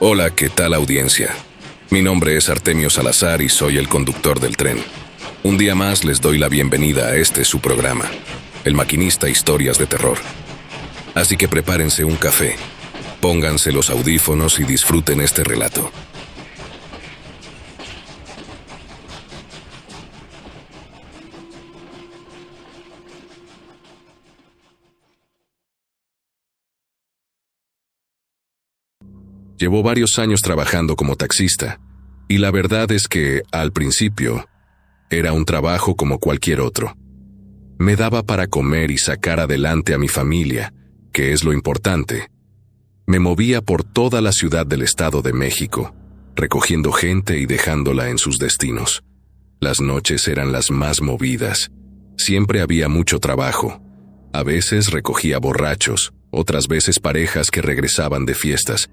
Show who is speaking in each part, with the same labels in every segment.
Speaker 1: Hola, ¿qué tal audiencia? Mi nombre es Artemio Salazar y soy el conductor del tren. Un día más les doy la bienvenida a este su programa, El Maquinista Historias de Terror. Así que prepárense un café, pónganse los audífonos y disfruten este relato. Llevo varios años trabajando como taxista, y la verdad es que, al principio, era un trabajo como cualquier otro. Me daba para comer y sacar adelante a mi familia, que es lo importante. Me movía por toda la ciudad del Estado de México, recogiendo gente y dejándola en sus destinos. Las noches eran las más movidas. Siempre había mucho trabajo. A veces recogía borrachos, otras veces parejas que regresaban de fiestas,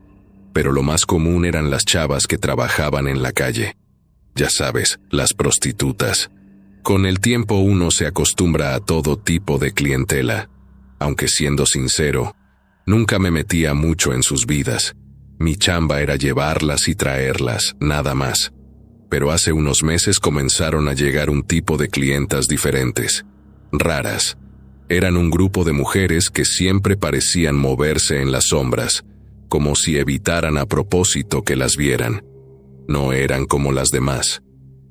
Speaker 1: pero lo más común eran las chavas que trabajaban en la calle. Ya sabes, las prostitutas. Con el tiempo uno se acostumbra a todo tipo de clientela, aunque siendo sincero, nunca me metía mucho en sus vidas. Mi chamba era llevarlas y traerlas, nada más. Pero hace unos meses comenzaron a llegar un tipo de clientas diferentes, raras. Eran un grupo de mujeres que siempre parecían moverse en las sombras, como si evitaran a propósito que las vieran. No eran como las demás.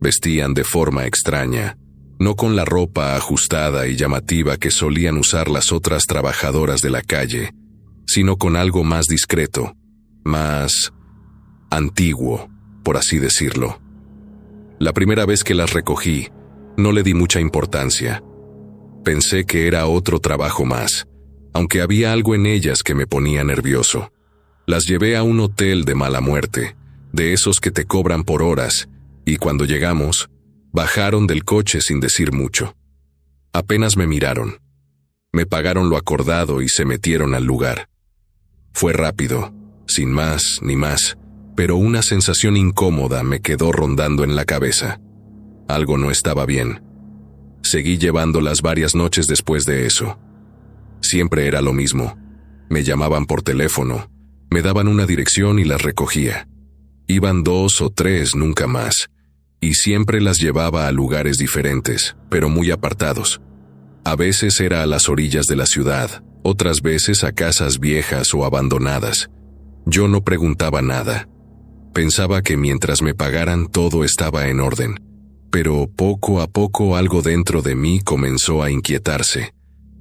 Speaker 1: Vestían de forma extraña, no con la ropa ajustada y llamativa que solían usar las otras trabajadoras de la calle, sino con algo más discreto, más antiguo, por así decirlo. La primera vez que las recogí, no le di mucha importancia. Pensé que era otro trabajo más, aunque había algo en ellas que me ponía nervioso. Las llevé a un hotel de mala muerte, de esos que te cobran por horas, y cuando llegamos, bajaron del coche sin decir mucho. Apenas me miraron. Me pagaron lo acordado y se metieron al lugar. Fue rápido, sin más ni más, pero una sensación incómoda me quedó rondando en la cabeza. Algo no estaba bien. Seguí llevándolas varias noches después de eso. Siempre era lo mismo. Me llamaban por teléfono, me daban una dirección y las recogía. Iban 2 o 3, nunca más, y siempre las llevaba a lugares diferentes, pero muy apartados. A veces era a las orillas de la ciudad, otras veces a casas viejas o abandonadas. Yo no preguntaba nada. Pensaba que mientras me pagaran todo estaba en orden, pero poco a poco algo dentro de mí comenzó a inquietarse.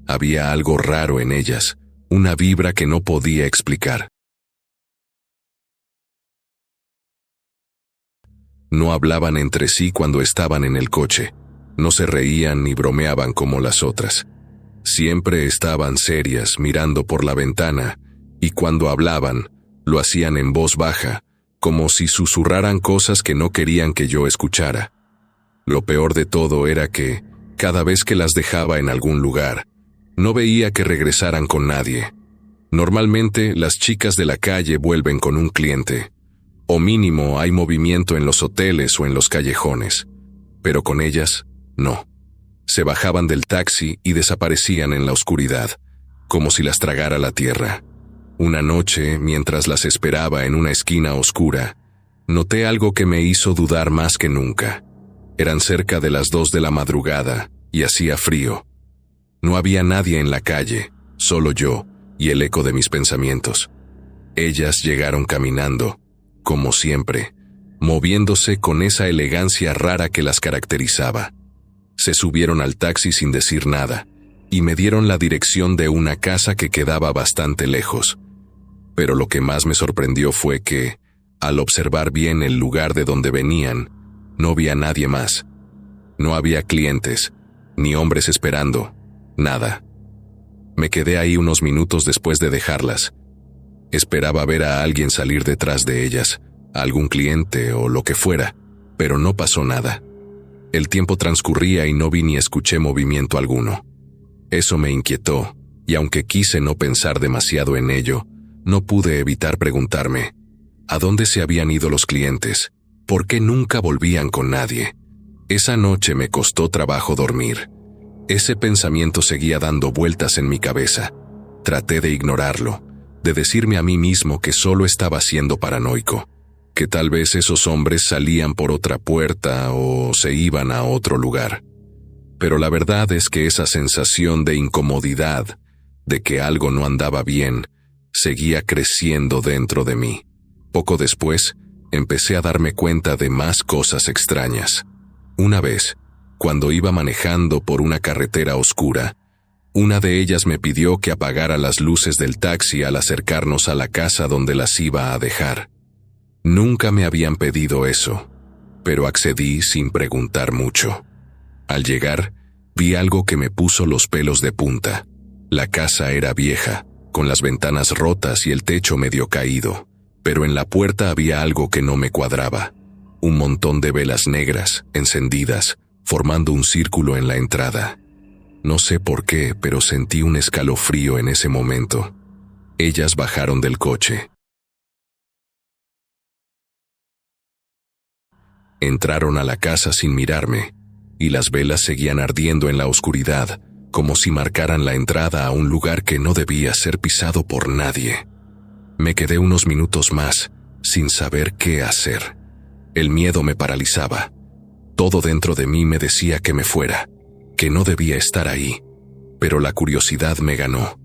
Speaker 1: Había algo raro en ellas, una vibra que no podía explicar. No hablaban entre sí cuando estaban en el coche, no se reían ni bromeaban como las otras. Siempre estaban serias mirando por la ventana, y cuando hablaban, lo hacían en voz baja, como si susurraran cosas que no querían que yo escuchara. Lo peor de todo era que, cada vez que las dejaba en algún lugar, no veía que regresaran con nadie. Normalmente, las chicas de la calle vuelven con un cliente, o mínimo hay movimiento en los hoteles o en los callejones, pero con ellas, no. Se bajaban del taxi y desaparecían en la oscuridad, como si las tragara la tierra. Una noche, mientras las esperaba en una esquina oscura, noté algo que me hizo dudar más que nunca. Eran cerca de las 2 de la madrugada y hacía frío. No había nadie en la calle, solo yo y el eco de mis pensamientos. Ellas llegaron caminando, como siempre, moviéndose con esa elegancia rara que las caracterizaba. Se subieron al taxi sin decir nada, y me dieron la dirección de una casa que quedaba bastante lejos. Pero lo que más me sorprendió fue que, al observar bien el lugar de donde venían, no vi a nadie más. No había clientes, ni hombres esperando, nada. Me quedé ahí unos minutos después de dejarlas. Esperaba ver a alguien salir detrás de ellas, a algún cliente o lo que fuera, pero no pasó nada. El tiempo transcurría y no vi ni escuché movimiento alguno. Eso me inquietó, y aunque quise no pensar demasiado en ello, no pude evitar preguntarme, ¿a dónde se habían ido los clientes? ¿Por qué nunca volvían con nadie? Esa noche me costó trabajo dormir. Ese pensamiento seguía dando vueltas en mi cabeza. Traté de ignorarlo, de decirme a mí mismo que solo estaba siendo paranoico, que tal vez esos hombres salían por otra puerta o se iban a otro lugar. Pero la verdad es que esa sensación de incomodidad, de que algo no andaba bien, seguía creciendo dentro de mí. Poco después, empecé a darme cuenta de más cosas extrañas. Una vez, cuando iba manejando por una carretera oscura, una de ellas me pidió que apagara las luces del taxi al acercarnos a la casa donde las iba a dejar. Nunca me habían pedido eso, pero accedí sin preguntar mucho. Al llegar, vi algo que me puso los pelos de punta. La casa era vieja, con las ventanas rotas y el techo medio caído, pero en la puerta había algo que no me cuadraba. Un montón de velas negras, encendidas, formando un círculo en la entrada. No sé por qué, pero sentí un escalofrío en ese momento. Ellas bajaron del coche. Entraron a la casa sin mirarme, y las velas seguían ardiendo en la oscuridad, como si marcaran la entrada a un lugar que no debía ser pisado por nadie. Me quedé unos minutos más, sin saber qué hacer. El miedo me paralizaba. Todo dentro de mí me decía que me fuera, que no debía estar ahí, pero la curiosidad me ganó.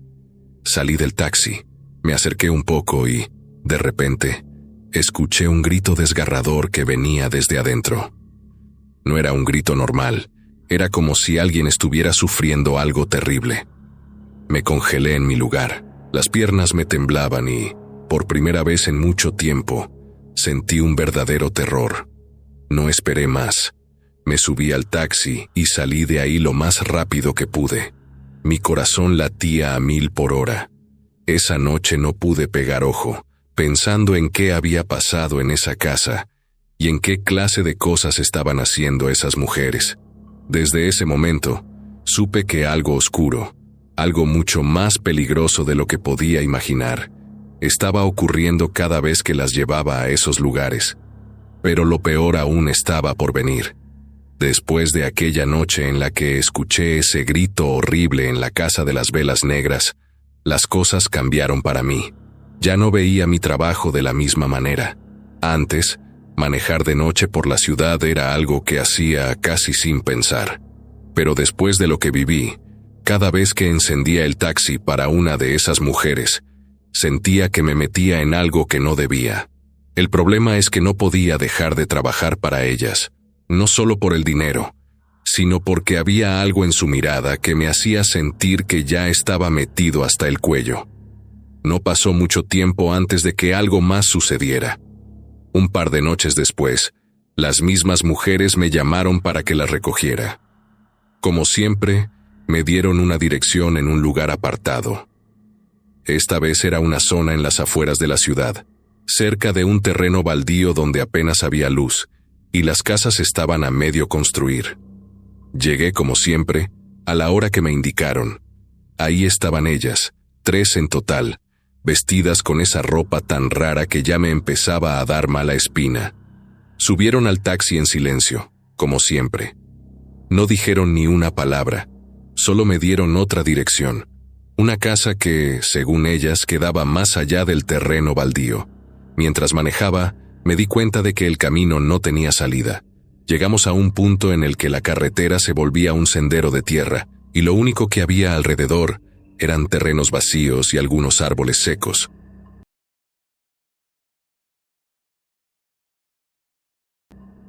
Speaker 1: Salí del taxi, me acerqué un poco y, de repente, escuché un grito desgarrador que venía desde adentro. No era un grito normal, era como si alguien estuviera sufriendo algo terrible. Me congelé en mi lugar, las piernas me temblaban y, por primera vez en mucho tiempo, sentí un verdadero terror. No esperé más. Me subí al taxi y salí de ahí lo más rápido que pude. Mi corazón latía a 1000 por hora. Esa noche no pude pegar ojo, pensando en qué había pasado en esa casa y en qué clase de cosas estaban haciendo esas mujeres. Desde ese momento, supe que algo oscuro, algo mucho más peligroso de lo que podía imaginar, estaba ocurriendo cada vez que las llevaba a esos lugares. Pero lo peor aún estaba por venir. Después de aquella noche en la que escuché ese grito horrible en la casa de las velas negras, las cosas cambiaron para mí. Ya no veía mi trabajo de la misma manera. Antes, manejar de noche por la ciudad era algo que hacía casi sin pensar. Pero después de lo que viví, cada vez que encendía el taxi para una de esas mujeres, sentía que me metía en algo que no debía. El problema es que no podía dejar de trabajar para ellas, no solo por el dinero, sino porque había algo en su mirada que me hacía sentir que ya estaba metido hasta el cuello. No pasó mucho tiempo antes de que algo más sucediera. Un par de noches después, las mismas mujeres me llamaron para que las recogiera. Como siempre, me dieron una dirección en un lugar apartado. Esta vez era una zona en las afueras de la ciudad, cerca de un terreno baldío donde apenas había luz, y las casas estaban a medio construir. Llegué, como siempre, a la hora que me indicaron. Ahí estaban ellas, 3 en total, vestidas con esa ropa tan rara que ya me empezaba a dar mala espina. Subieron al taxi en silencio, como siempre. No dijeron ni una palabra, solo me dieron otra dirección, una casa que, según ellas, quedaba más allá del terreno baldío. Mientras manejaba, me di cuenta de que el camino no tenía salida. Llegamos a un punto en el que la carretera se volvía un sendero de tierra, y lo único que había alrededor eran terrenos vacíos y algunos árboles secos.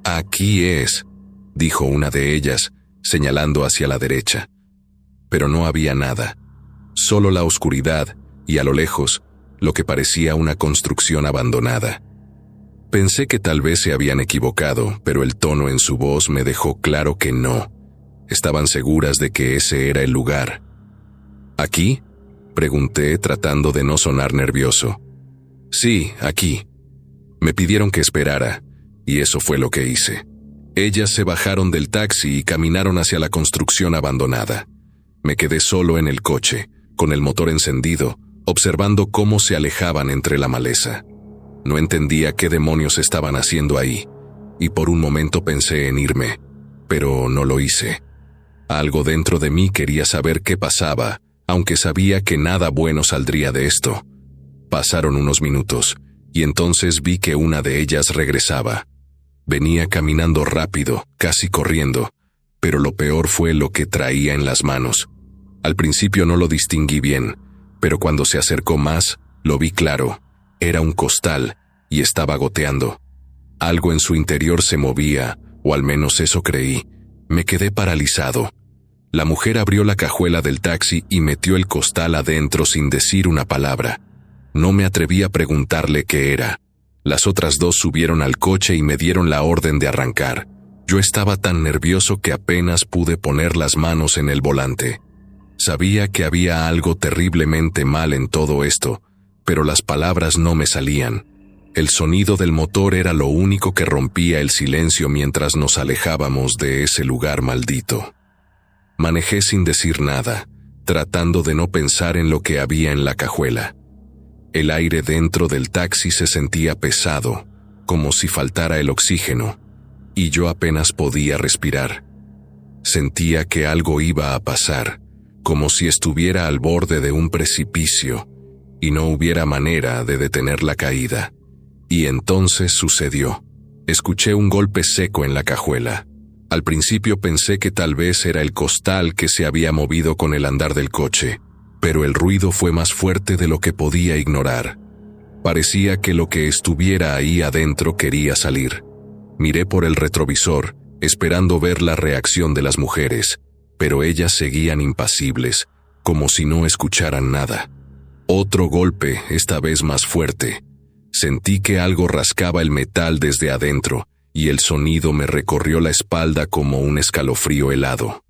Speaker 1: «Aquí es», dijo una de ellas, señalando hacia la derecha. Pero no había nada, solo la oscuridad y, a lo lejos, lo que parecía una construcción abandonada. Pensé que tal vez se habían equivocado, pero el tono en su voz me dejó claro que no. Estaban seguras de que ese era el lugar. ¿Aquí?, pregunté, tratando de no sonar nervioso. Sí, aquí. Me pidieron que esperara, y eso fue lo que hice. Ellas se bajaron del taxi y caminaron hacia la construcción abandonada. Me quedé solo en el coche, con el motor encendido, observando cómo se alejaban entre la maleza. No entendía qué demonios estaban haciendo ahí, y por un momento pensé en irme, pero no lo hice. Algo dentro de mí quería saber qué pasaba, aunque sabía que nada bueno saldría de esto. Pasaron unos minutos, y entonces vi que una de ellas regresaba. Venía caminando rápido, casi corriendo, pero lo peor fue lo que traía en las manos. Al principio no lo distinguí bien, pero cuando se acercó más, lo vi claro. Era un costal, y estaba goteando. Algo en su interior se movía, o al menos eso creí. Me quedé paralizado. La mujer abrió la cajuela del taxi y metió el costal adentro sin decir una palabra. No me atreví a preguntarle qué era. Las otras dos subieron al coche y me dieron la orden de arrancar. Yo estaba tan nervioso que apenas pude poner las manos en el volante. Sabía que había algo terriblemente mal en todo esto, pero las palabras no me salían. El sonido del motor era lo único que rompía el silencio mientras nos alejábamos de ese lugar maldito. Manejé sin decir nada, tratando de no pensar en lo que había en la cajuela. El aire dentro del taxi se sentía pesado, como si faltara el oxígeno, y yo apenas podía respirar. Sentía que algo iba a pasar, como si estuviera al borde de un precipicio, y no hubiera manera de detener la caída. Y entonces sucedió. Escuché un golpe seco en la cajuela. Al principio pensé que tal vez era el costal que se había movido con el andar del coche, pero el ruido fue más fuerte de lo que podía ignorar. Parecía que lo que estuviera ahí adentro quería salir. Miré por el retrovisor, esperando ver la reacción de las mujeres, pero ellas seguían impasibles, como si no escucharan nada. Otro golpe, esta vez más fuerte. Sentí que algo rascaba el metal desde adentro, y el sonido me recorrió la espalda como un escalofrío helado.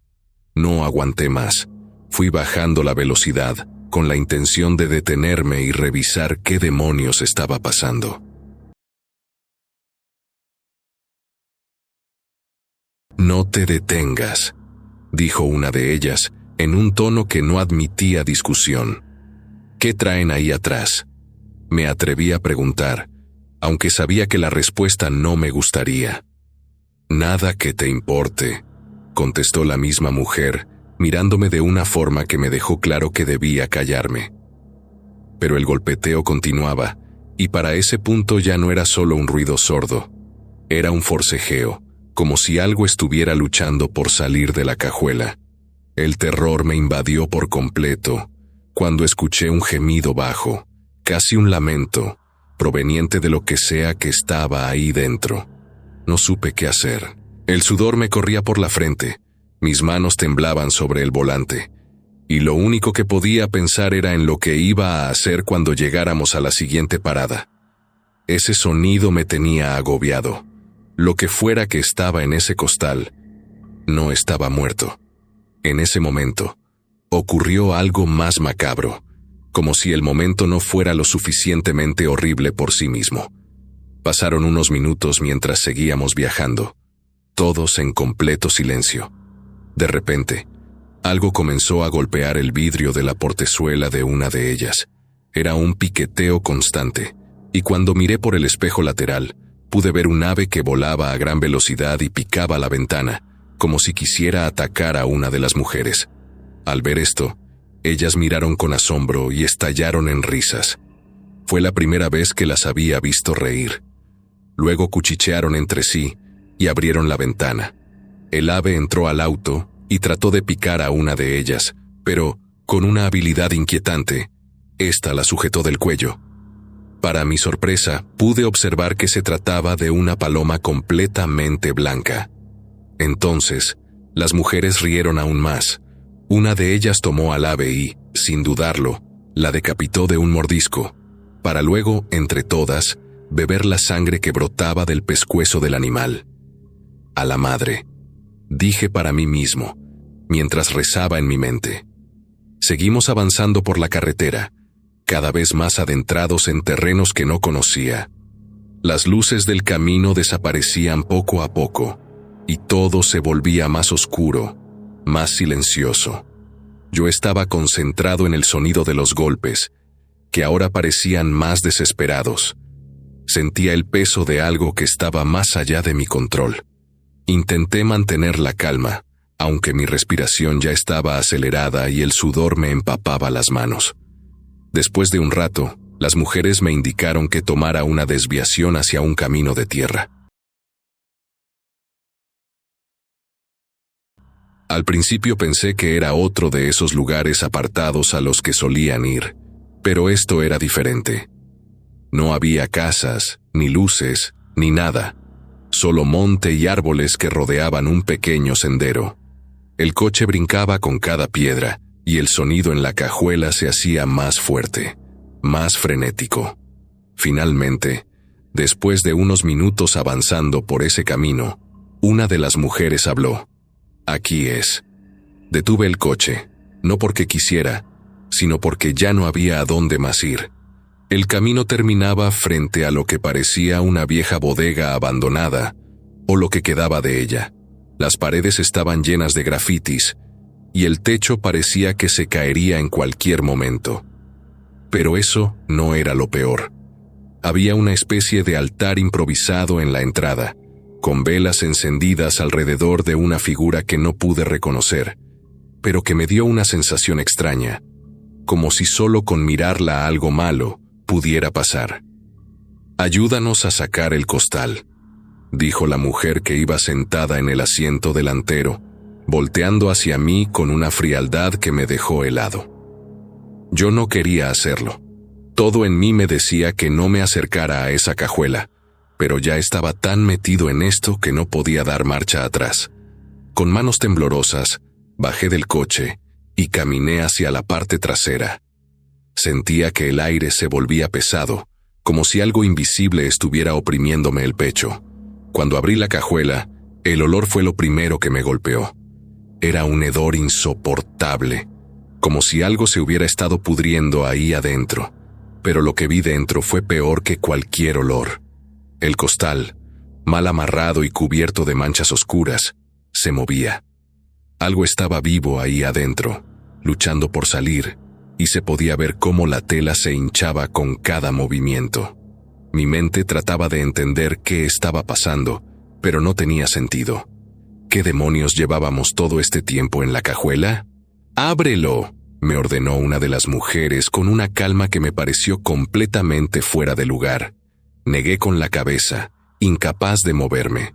Speaker 1: No aguanté más. Fui bajando la velocidad, con la intención de detenerme y revisar qué demonios estaba pasando. «No te detengas», dijo una de ellas, en un tono que no admitía discusión. «¿Qué traen ahí atrás?». Me atreví a preguntar, aunque sabía que la respuesta no me gustaría. «Nada que te importe», contestó la misma mujer, mirándome de una forma que me dejó claro que debía callarme. Pero el golpeteo continuaba, y para ese punto ya no era solo un ruido sordo. Era un forcejeo, como si algo estuviera luchando por salir de la cajuela. El terror me invadió por completo, cuando escuché un gemido bajo, casi un lamento, proveniente de lo que sea que estaba ahí dentro. No supe qué hacer. El sudor me corría por la frente, mis manos temblaban sobre el volante, y lo único que podía pensar era en lo que iba a hacer cuando llegáramos a la siguiente parada. Ese sonido me tenía agobiado. Lo que fuera que estaba en ese costal, no estaba muerto. En ese momento, ocurrió algo más macabro, como si el momento no fuera lo suficientemente horrible por sí mismo. Pasaron unos minutos mientras seguíamos viajando, todos en completo silencio. De repente, algo comenzó a golpear el vidrio de la portezuela de una de ellas. Era un piqueteo constante, y cuando miré por el espejo lateral, pude ver un ave que volaba a gran velocidad y picaba la ventana, como si quisiera atacar a una de las mujeres. Al ver esto, ellas miraron con asombro y estallaron en risas. Fue la primera vez que las había visto reír. Luego cuchichearon entre sí y abrieron la ventana. El ave entró al auto y trató de picar a una de ellas, pero, con una habilidad inquietante, ésta la sujetó del cuello. Para mi sorpresa, pude observar que se trataba de una paloma completamente blanca. Entonces, las mujeres rieron aún más. Una de ellas tomó al ave y, sin dudarlo, la decapitó de un mordisco, para luego, entre todas, beber la sangre que brotaba del pescuezo del animal. «A la madre», dije para mí mismo, mientras rezaba en mi mente. Seguimos avanzando por la carretera, cada vez más adentrados en terrenos que no conocía. Las luces del camino desaparecían poco a poco, y todo se volvía más oscuro, más silencioso. Yo estaba concentrado en el sonido de los golpes, que ahora parecían más desesperados. Sentía el peso de algo que estaba más allá de mi control. Intenté mantener la calma, aunque mi respiración ya estaba acelerada y el sudor me empapaba las manos. Después de un rato, Las mujeres me indicaron que tomara una desviación hacia un camino de tierra. Al principio pensé que era otro de esos lugares apartados a los que solían ir, pero esto era diferente. No había casas, ni luces, ni nada, solo monte y árboles que rodeaban un pequeño sendero. El coche brincaba con cada piedra, y el sonido en la cajuela se hacía más fuerte, más frenético. Finalmente, después de unos minutos avanzando por ese camino, una de las mujeres habló. Aquí es. Detuve el coche, no porque quisiera, sino porque ya no había a dónde más ir. El camino terminaba frente a lo que parecía una vieja bodega abandonada, o lo que quedaba de ella. Las paredes estaban llenas de grafitis, y el techo parecía que se caería en cualquier momento. Pero eso no era lo peor. Había una especie de altar improvisado en la entrada, con velas encendidas alrededor de una figura que no pude reconocer, pero que me dio una sensación extraña, como si solo con mirarla algo malo pudiera pasar. «Ayúdanos a sacar el costal», dijo la mujer que iba sentada en el asiento delantero, volteando hacia mí con una frialdad que me dejó helado. Yo no quería hacerlo. Todo en mí me decía que no me acercara a esa cajuela, pero ya estaba tan metido en esto que no podía dar marcha atrás. Con manos temblorosas, bajé del coche y caminé hacia la parte trasera. Sentía que el aire se volvía pesado, como si algo invisible estuviera oprimiéndome el pecho. Cuando abrí la cajuela, el olor fue lo primero que me golpeó. Era un hedor insoportable, como si algo se hubiera estado pudriendo ahí adentro, pero lo que vi dentro fue peor que cualquier olor. El costal, mal amarrado y cubierto de manchas oscuras, se movía. Algo estaba vivo ahí adentro, luchando por salir, y se podía ver cómo la tela se hinchaba con cada movimiento. Mi mente trataba de entender qué estaba pasando, pero no tenía sentido. ¿Qué demonios llevábamos todo este tiempo en la cajuela? «¡Ábrelo!», me ordenó una de las mujeres con una calma que me pareció completamente fuera de lugar. Negué con la cabeza, incapaz de moverme,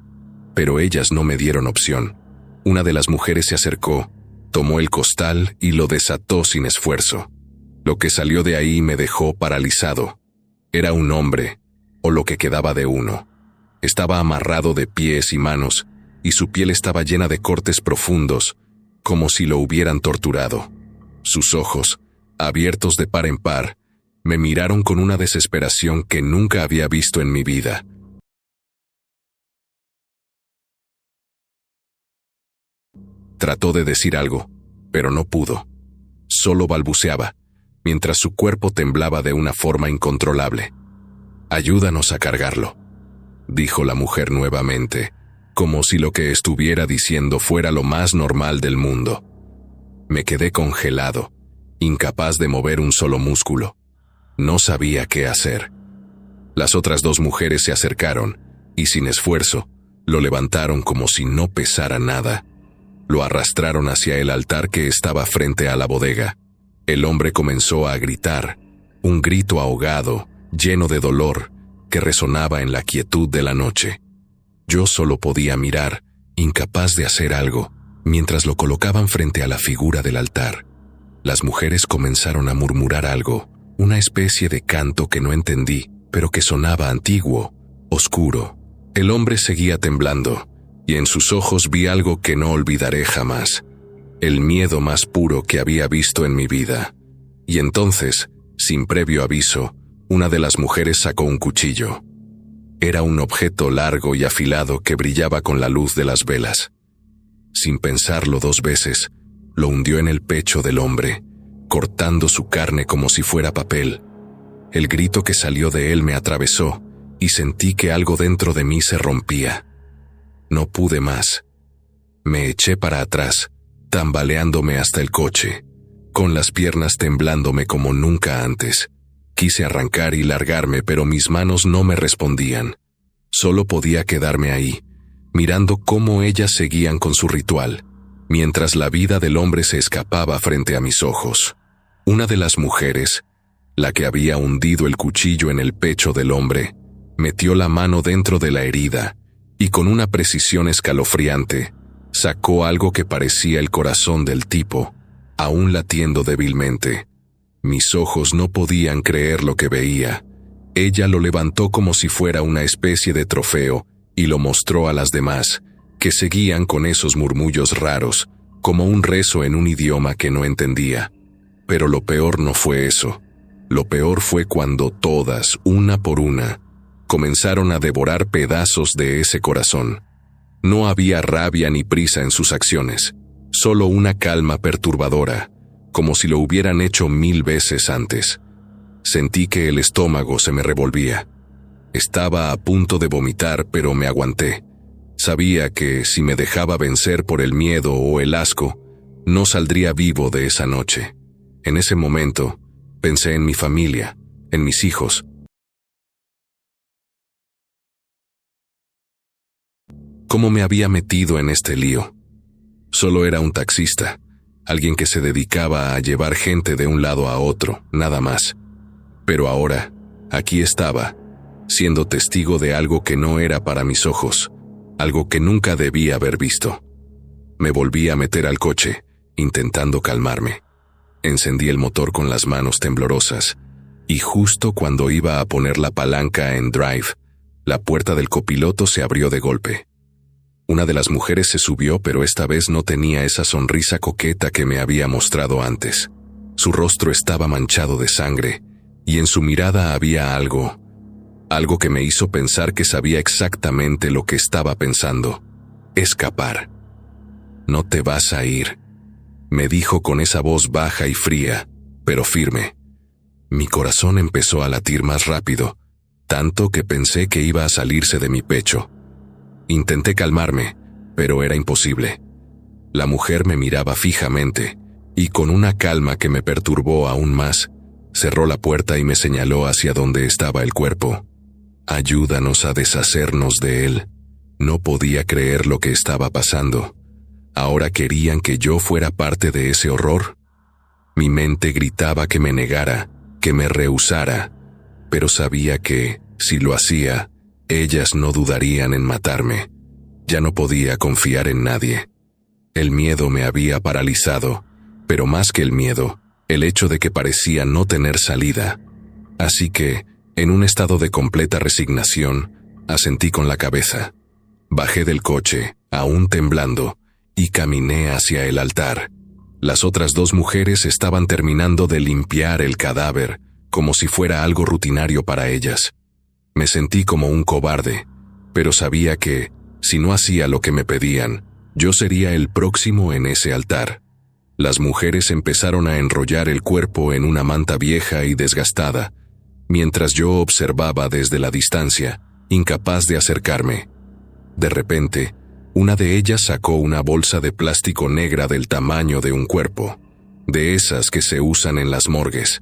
Speaker 1: pero ellas no me dieron opción. Una de las mujeres se acercó, tomó el costal y lo desató sin esfuerzo. Lo que salió de ahí me dejó paralizado. Era un hombre, o lo que quedaba de uno. Estaba amarrado de pies y manos, y su piel estaba llena de cortes profundos, como si lo hubieran torturado. Sus ojos, abiertos de par en par, me miraron con una desesperación que nunca había visto en mi vida. Trató de decir algo, pero no pudo. Solo balbuceaba, mientras su cuerpo temblaba de una forma incontrolable. «Ayúdanos a cargarlo», dijo la mujer nuevamente, como si lo que estuviera diciendo fuera lo más normal del mundo. Me quedé congelado, incapaz de mover un solo músculo. No sabía qué hacer. Las otras dos mujeres se acercaron, y sin esfuerzo, lo levantaron como si no pesara nada. Lo arrastraron hacia el altar que estaba frente a la bodega. El hombre comenzó a gritar, un grito ahogado, lleno de dolor, que resonaba en la quietud de la noche. Yo solo podía mirar, incapaz de hacer algo, mientras lo colocaban frente a la figura del altar. Las mujeres comenzaron a murmurar algo, una especie de canto que no entendí, pero que sonaba antiguo, oscuro. El hombre seguía temblando, y en sus ojos vi algo que no olvidaré jamás, el miedo más puro que había visto en mi vida. Y entonces, sin previo aviso, una de las mujeres sacó un cuchillo. Era un objeto largo y afilado que brillaba con la luz de las velas. Sin pensarlo dos veces, lo hundió en el pecho del hombre, cortando su carne como si fuera papel. El grito que salió de él me atravesó, y sentí que algo dentro de mí se rompía. No pude más. Me eché para atrás, tambaleándome hasta el coche, con las piernas temblándome como nunca antes. Quise arrancar y largarme, pero mis manos no me respondían. Solo podía quedarme ahí, mirando cómo ellas seguían con su ritual, mientras la vida del hombre se escapaba frente a mis ojos. Una de las mujeres, la que había hundido el cuchillo en el pecho del hombre, metió la mano dentro de la herida y con una precisión escalofriante sacó algo que parecía el corazón del tipo, aún latiendo débilmente. Mis ojos no podían creer lo que veía. Ella lo levantó como si fuera una especie de trofeo y lo mostró a las demás, que seguían con esos murmullos raros, como un rezo en un idioma que no entendía. Pero lo peor no fue eso. Lo peor fue cuando todas, una por una, comenzaron a devorar pedazos de ese corazón. No había rabia ni prisa en sus acciones, solo una calma perturbadora, como si lo hubieran hecho 1000 veces antes. Sentí que el estómago se me revolvía. Estaba a punto de vomitar, pero me aguanté. Sabía que si me dejaba vencer por el miedo o el asco, no saldría vivo de esa noche. En ese momento, pensé en mi familia, en mis hijos. ¿Cómo me había metido en este lío? Solo era un taxista, alguien que se dedicaba a llevar gente de un lado a otro, nada más. Pero ahora, aquí estaba, siendo testigo de algo que no era para mis ojos, algo que nunca debía haber visto. Me volví a meter al coche, intentando calmarme. Encendí el motor con las manos temblorosas, y justo cuando iba a poner la palanca en drive, la puerta del copiloto se abrió de golpe. Una de las mujeres se subió, pero esta vez no tenía esa sonrisa coqueta que me había mostrado antes. Su rostro estaba manchado de sangre, y en su mirada había algo que me hizo pensar que sabía exactamente lo que estaba pensando. Escapar. No te vas a ir, me dijo con esa voz baja y fría, pero firme. Mi corazón empezó a latir más rápido, tanto que pensé que iba a salirse de mi pecho. Intenté calmarme, pero era imposible. La mujer me miraba fijamente, y con una calma que me perturbó aún más, cerró la puerta y me señaló hacia donde estaba el cuerpo. Ayúdanos a deshacernos de él. No podía creer lo que estaba pasando. ¿Ahora querían que yo fuera parte de ese horror? Mi mente gritaba que me negara, que me rehusara, pero sabía que, si lo hacía, ellas no dudarían en matarme. Ya no podía confiar en nadie. El miedo me había paralizado, pero más que el miedo, el hecho de que parecía no tener salida. Así que, en un estado de completa resignación, asentí con la cabeza. Bajé del coche, aún temblando, y caminé hacia el altar. Las otras 2 mujeres estaban terminando de limpiar el cadáver, como si fuera algo rutinario para ellas. Me sentí como un cobarde, pero sabía que, si no hacía lo que me pedían, yo sería el próximo en ese altar. Las mujeres empezaron a enrollar el cuerpo en una manta vieja y desgastada, mientras yo observaba desde la distancia, incapaz de acercarme. De repente, una de ellas sacó una bolsa de plástico negra del tamaño de un cuerpo, de esas que se usan en las morgues.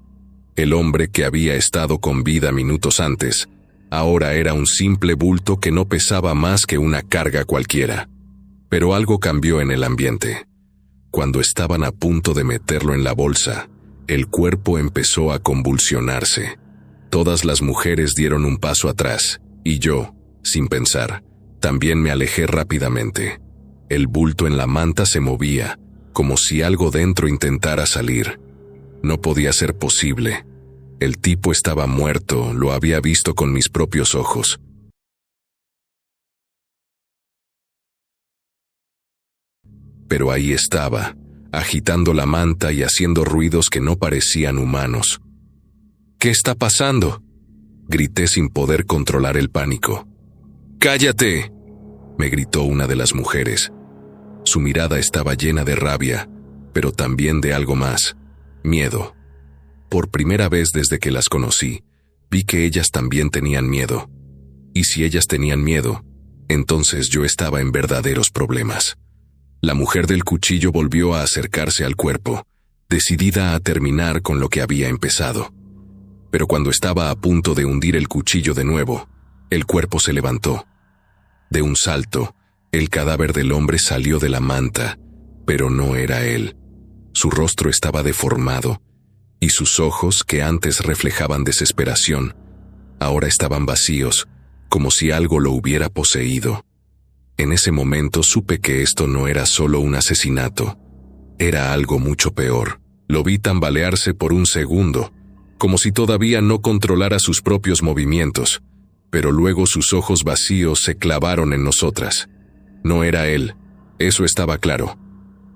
Speaker 1: El hombre que había estado con vida minutos antes, ahora era un simple bulto que no pesaba más que una carga cualquiera. Pero algo cambió en el ambiente. Cuando estaban a punto de meterlo en la bolsa, el cuerpo empezó a convulsionarse. Todas las mujeres dieron un paso atrás, y yo, sin pensar, también me alejé rápidamente. El bulto en la manta se movía, como si algo dentro intentara salir. No podía ser posible. El tipo estaba muerto, lo había visto con mis propios ojos. Pero ahí estaba, agitando la manta y haciendo ruidos que no parecían humanos. ¿Qué está pasando?, grité sin poder controlar el pánico. ¡Cállate!, me gritó una de las mujeres. Su mirada estaba llena de rabia, pero también de algo más, miedo. Por primera vez desde que las conocí, vi que ellas también tenían miedo. Y si ellas tenían miedo, entonces yo estaba en verdaderos problemas. La mujer del cuchillo volvió a acercarse al cuerpo, decidida a terminar con lo que había empezado. Pero cuando estaba a punto de hundir el cuchillo de nuevo, el cuerpo se levantó. De un salto, el cadáver del hombre salió de la manta, pero no era él. Su rostro estaba deformado, y sus ojos, que antes reflejaban desesperación, ahora estaban vacíos, como si algo lo hubiera poseído. En ese momento supe que esto no era solo un asesinato, era algo mucho peor. Lo vi tambalearse por un segundo, como si todavía no controlara sus propios movimientos, pero luego sus ojos vacíos se clavaron en nosotras. No era él, eso estaba claro,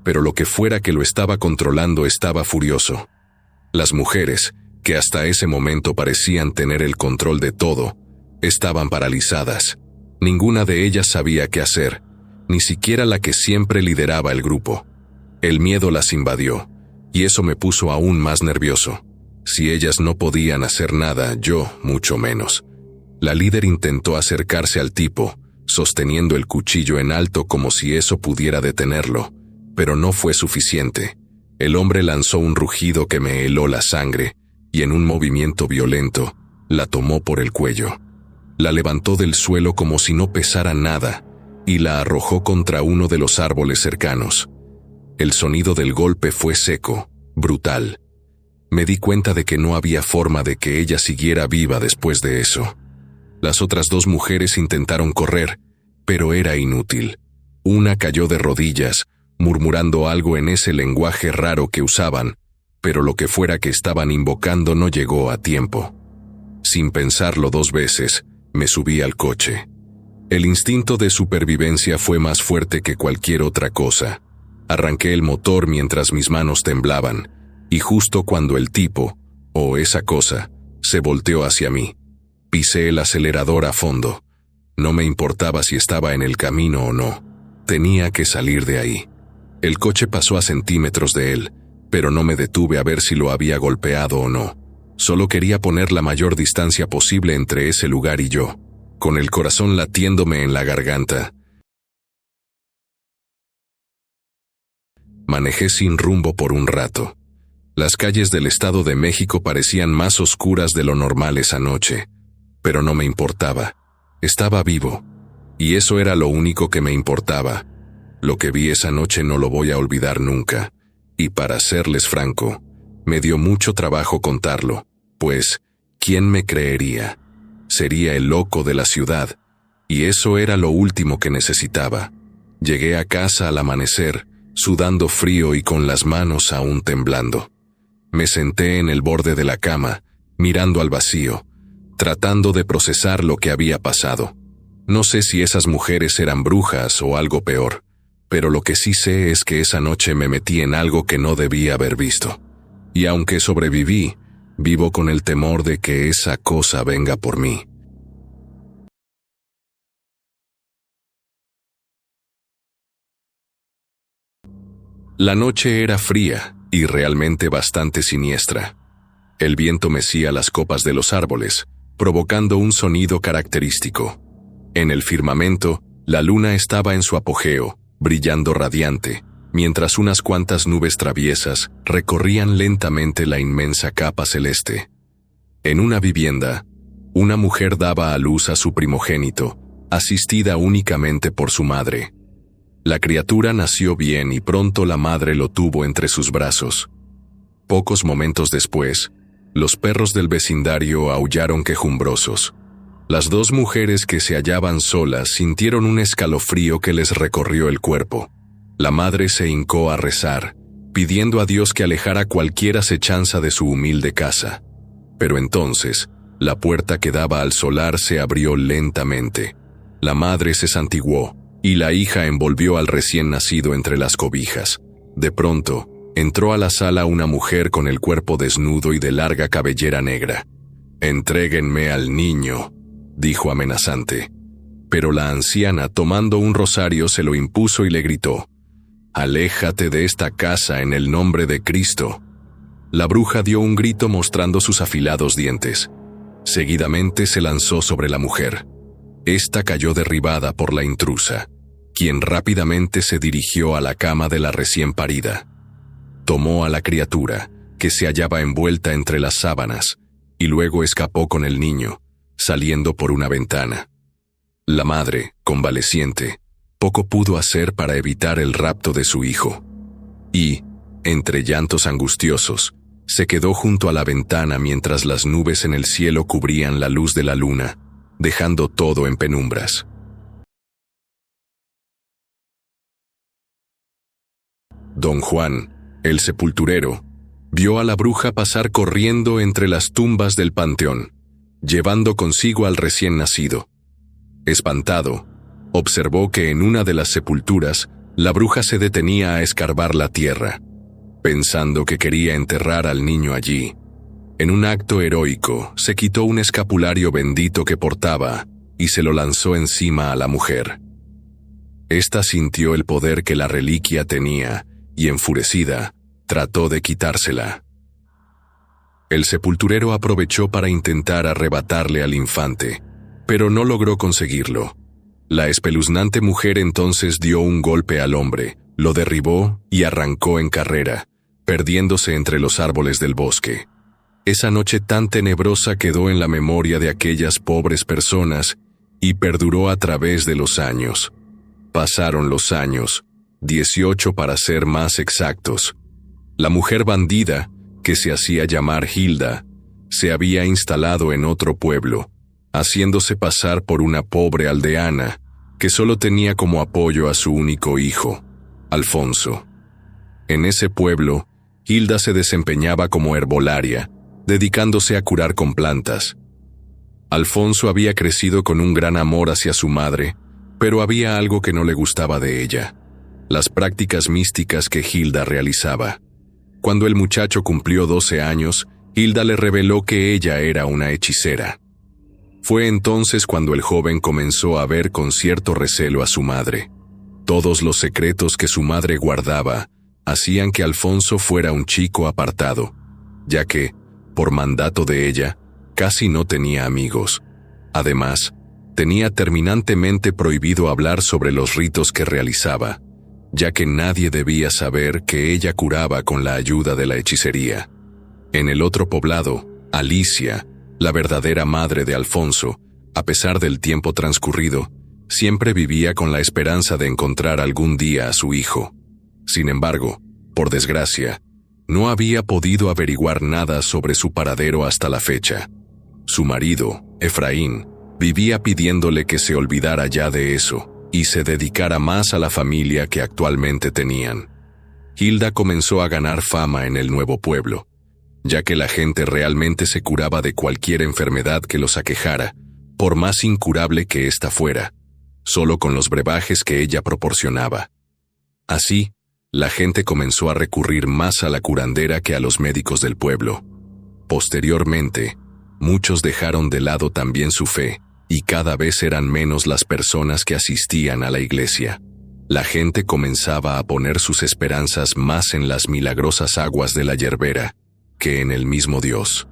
Speaker 1: pero lo que fuera que lo estaba controlando estaba furioso. Las mujeres, que hasta ese momento parecían tener el control de todo, estaban paralizadas. Ninguna de ellas sabía qué hacer, ni siquiera la que siempre lideraba el grupo. El miedo las invadió, y eso me puso aún más nervioso. Si ellas no podían hacer nada, yo mucho menos. La líder intentó acercarse al tipo, sosteniendo el cuchillo en alto como si eso pudiera detenerlo, pero no fue suficiente. El hombre lanzó un rugido que me heló la sangre, y en un movimiento violento, la tomó por el cuello. La levantó del suelo como si no pesara nada, y la arrojó contra uno de los árboles cercanos. El sonido del golpe fue seco, brutal. Me di cuenta de que no había forma de que ella siguiera viva después de eso. Las otras dos mujeres intentaron correr, pero era inútil. Una cayó de rodillas, murmurando algo en ese lenguaje raro que usaban, pero lo que fuera que estaban invocando no llegó a tiempo. Sin pensarlo dos veces, me subí al coche. El instinto de supervivencia fue más fuerte que cualquier otra cosa. Arranqué el motor mientras mis manos temblaban, y justo cuando el tipo, o esa cosa, se volteó hacia mí, pisé el acelerador a fondo. No me importaba si estaba en el camino o no. Tenía que salir de ahí. El coche pasó a centímetros de él, pero no me detuve a ver si lo había golpeado o no. Solo quería poner la mayor distancia posible entre ese lugar y yo, con el corazón latiéndome en la garganta. Manejé sin rumbo por un rato. Las calles del Estado de México parecían más oscuras de lo normal esa noche, pero no me importaba. Estaba vivo, y eso era lo único que me importaba. Lo que vi esa noche no lo voy a olvidar nunca, y para serles franco, me dio mucho trabajo contarlo, pues, ¿quién me creería? Sería el loco de la ciudad, y eso era lo último que necesitaba. Llegué a casa al amanecer, sudando frío y con las manos aún temblando. Me senté en el borde de la cama, mirando al vacío, tratando de procesar lo que había pasado. No sé si esas mujeres eran brujas o algo peor, pero lo que sí sé es que esa noche me metí en algo que no debía haber visto. Y aunque sobreviví, vivo con el temor de que esa cosa venga por mí. La noche era fría y realmente bastante siniestra. El viento mecía las copas de los árboles, provocando un sonido característico. En el firmamento, la luna estaba en su apogeo, brillando radiante, mientras unas cuantas nubes traviesas recorrían lentamente la inmensa capa celeste. En una vivienda, una mujer daba a luz a su primogénito, asistida únicamente por su madre. La criatura nació bien y pronto la madre lo tuvo entre sus brazos. Pocos momentos después, los perros del vecindario aullaron quejumbrosos. Las dos mujeres que se hallaban solas sintieron un escalofrío que les recorrió el cuerpo. La madre se hincó a rezar, pidiendo a Dios que alejara cualquier acechanza de su humilde casa. Pero entonces, la puerta que daba al solar se abrió lentamente. La madre se santiguó, y la hija envolvió al recién nacido entre las cobijas. De pronto, entró a la sala una mujer con el cuerpo desnudo y de larga cabellera negra. «Entréguenme al niño», dijo amenazante. Pero la anciana, tomando un rosario, se lo impuso y le gritó: «Aléjate de esta casa en el nombre de Cristo». La bruja dio un grito mostrando sus afilados dientes. Seguidamente se lanzó sobre la mujer. Esta cayó derribada por la intrusa, quien rápidamente se dirigió a la cama de la recién parida. Tomó a la criatura, que se hallaba envuelta entre las sábanas, y luego escapó con el niño, saliendo por una ventana. La madre, convaleciente, poco pudo hacer para evitar el rapto de su hijo. Y, entre llantos angustiosos, Se quedó junto a la ventana mientras las nubes en el cielo cubrían la luz de la luna, dejando todo en penumbras. Don Juan, el sepulturero, vio a la bruja pasar corriendo entre las tumbas del panteón, llevando consigo al recién nacido. Espantado, observó que en una de las sepulturas la bruja se detenía a escarbar la tierra, pensando que quería enterrar al niño allí. En un acto heroico, se quitó un escapulario bendito que portaba y se lo lanzó encima a la mujer. Esta sintió el poder que la reliquia tenía y, enfurecida, trató de quitársela. El sepulturero aprovechó para intentar arrebatarle al infante, pero no logró conseguirlo. La espeluznante mujer entonces dio un golpe al hombre, lo derribó y arrancó en carrera, perdiéndose entre los árboles del bosque. Esa noche tan tenebrosa quedó en la memoria de aquellas pobres personas y perduró a través de los años. Pasaron los años, 18 para ser más exactos. La mujer bandida, que se hacía llamar Hilda, se había instalado en otro pueblo, haciéndose pasar por una pobre aldeana que solo tenía como apoyo a su único hijo, Alfonso. En ese pueblo, Hilda se desempeñaba como herbolaria, dedicándose a curar con plantas. Alfonso había crecido con un gran amor hacia su madre, pero había algo que no le gustaba de ella: las prácticas místicas que Hilda realizaba. Cuando el muchacho cumplió 12 años, Hilda le reveló que ella era una hechicera. Fue entonces cuando el joven comenzó a ver con cierto recelo a su madre. Todos los secretos que su madre guardaba hacían que Alfonso fuera un chico apartado, ya que, por mandato de ella, casi no tenía amigos. Además, tenía terminantemente prohibido hablar sobre los ritos que realizaba, ya que nadie debía saber que ella curaba con la ayuda de la hechicería. En el otro poblado, Alicia, la verdadera madre de Alfonso, a pesar del tiempo transcurrido, siempre vivía con la esperanza de encontrar algún día a su hijo. Sin embargo, por desgracia, no había podido averiguar nada sobre su paradero hasta la fecha. Su marido, Efraín, vivía pidiéndole que se olvidara ya de eso y se dedicara más a la familia que actualmente tenían. Hilda comenzó a ganar fama en el nuevo pueblo, ya que la gente realmente se curaba de cualquier enfermedad que los aquejara, por más incurable que ésta fuera, solo con los brebajes que ella proporcionaba. Así, la gente comenzó a recurrir más a la curandera que a los médicos del pueblo. Posteriormente, muchos dejaron de lado también su fe, y cada vez eran menos las personas que asistían a la iglesia. La gente comenzaba a poner sus esperanzas más en las milagrosas aguas de la yerbera que en el mismo Dios.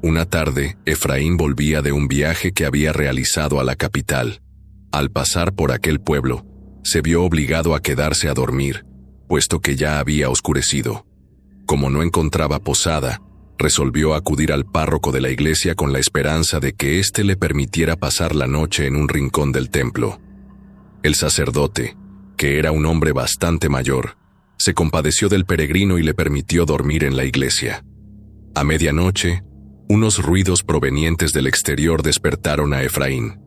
Speaker 1: Una tarde, Efraín volvía de un viaje que había realizado a la capital. Al pasar por aquel pueblo, se vio obligado a quedarse a dormir, puesto que ya había oscurecido. Como no encontraba posada, resolvió acudir al párroco de la iglesia con la esperanza de que éste le permitiera pasar la noche en un rincón del templo. El sacerdote, que era un hombre bastante mayor, se compadeció del peregrino y le permitió dormir en la iglesia. A medianoche, unos ruidos provenientes del exterior despertaron a Efraín.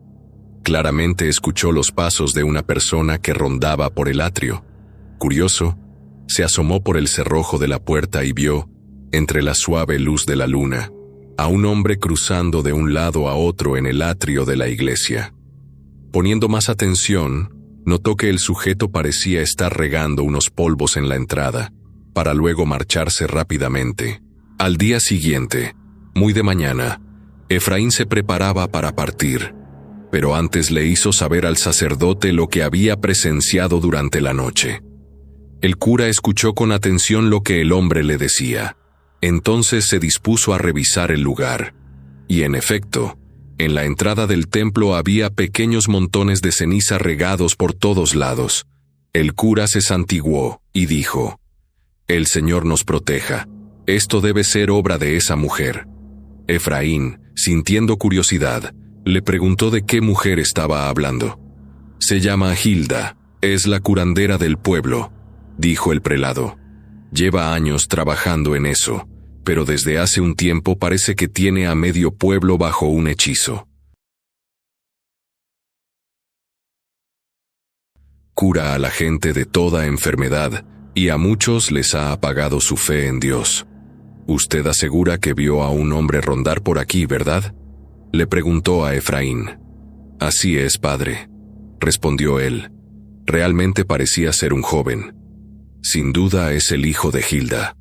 Speaker 1: Claramente escuchó los pasos de una persona que rondaba por el atrio. Curioso, se asomó por el cerrojo de la puerta y vio, entre la suave luz de la luna, a un hombre cruzando de un lado a otro en el atrio de la iglesia. Poniendo más atención, notó que el sujeto parecía estar regando unos polvos en la entrada, para luego marcharse rápidamente. Al día siguiente, muy de mañana, Efraín se preparaba para partir, pero antes le hizo saber al sacerdote lo que había presenciado durante la noche. El cura escuchó con atención lo que el hombre le decía. Entonces se dispuso a revisar el lugar, y en efecto, en la entrada del templo había pequeños montones de ceniza regados por todos lados. El cura se santiguó y dijo: «El Señor nos proteja. Esto debe ser obra de esa mujer». Efraín, sintiendo curiosidad, le preguntó de qué mujer estaba hablando. «Se llama Hilda, es la curandera del pueblo», dijo el prelado. Lleva años trabajando en eso, pero desde hace un tiempo parece que tiene a medio pueblo bajo un hechizo. Cura a la gente de toda enfermedad y a muchos les ha apagado su fe en Dios. Usted asegura que vio a un hombre rondar por aquí, ¿verdad?, le preguntó a Efraín. Así es, padre, respondió él. Realmente parecía ser un joven. Sin duda es el hijo de Hilda.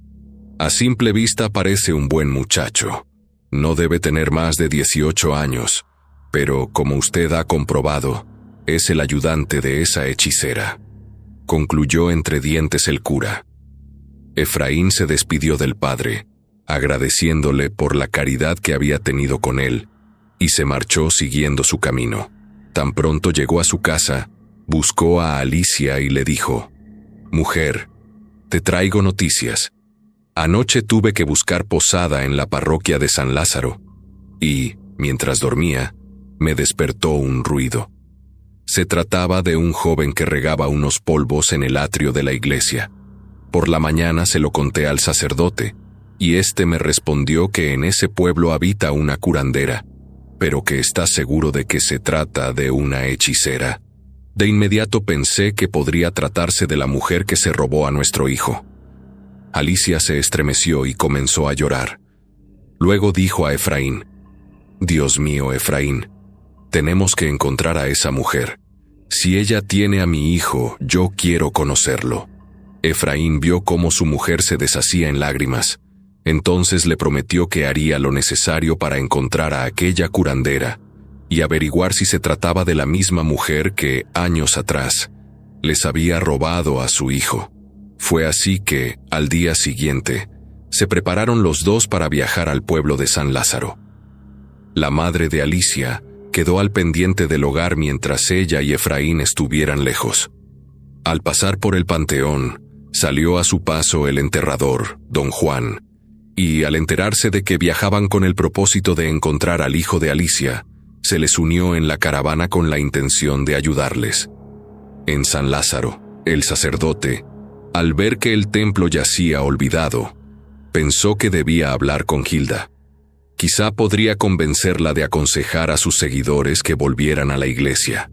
Speaker 1: A simple vista parece un buen muchacho. No debe tener más de 18 años, pero como usted ha comprobado, es el ayudante de esa hechicera, concluyó entre dientes el cura. Efraín se despidió del padre, agradeciéndole por la caridad que había tenido con él, y se marchó siguiendo su camino. Tan pronto llegó a su casa, buscó a Alicia y le dijo: «Mujer, te traigo noticias. Anoche tuve que buscar posada en la parroquia de San Lázaro, y, mientras dormía, me despertó un ruido. Se trataba de un joven que regaba unos polvos en el atrio de la iglesia. Por la mañana se lo conté al sacerdote, y éste me respondió que en ese pueblo habita una curandera, pero que está seguro de que se trata de una hechicera. De inmediato pensé que podría tratarse de la mujer que se robó a nuestro hijo». Alicia se estremeció y comenzó a llorar. Luego dijo a Efraín: «Dios mío, Efraín, tenemos que encontrar a esa mujer. Si ella tiene a mi hijo, yo quiero conocerlo». Efraín vio cómo su mujer se deshacía en lágrimas. Entonces le prometió que haría lo necesario para encontrar a aquella curandera y averiguar si se trataba de la misma mujer que, años atrás, les había robado a su hijo. Fue así que, al día siguiente, se prepararon los dos para viajar al pueblo de San Lázaro. La madre de Alicia quedó al pendiente del hogar mientras ella y Efraín estuvieran lejos. Al pasar por el panteón, salió a su paso el enterrador, don Juan, y al enterarse de que viajaban con el propósito de encontrar al hijo de Alicia, se les unió en la caravana con la intención de ayudarles. En San Lázaro, el sacerdote, al ver que el templo yacía olvidado, pensó que debía hablar con Hilda. Quizá podría convencerla de aconsejar a sus seguidores que volvieran a la iglesia.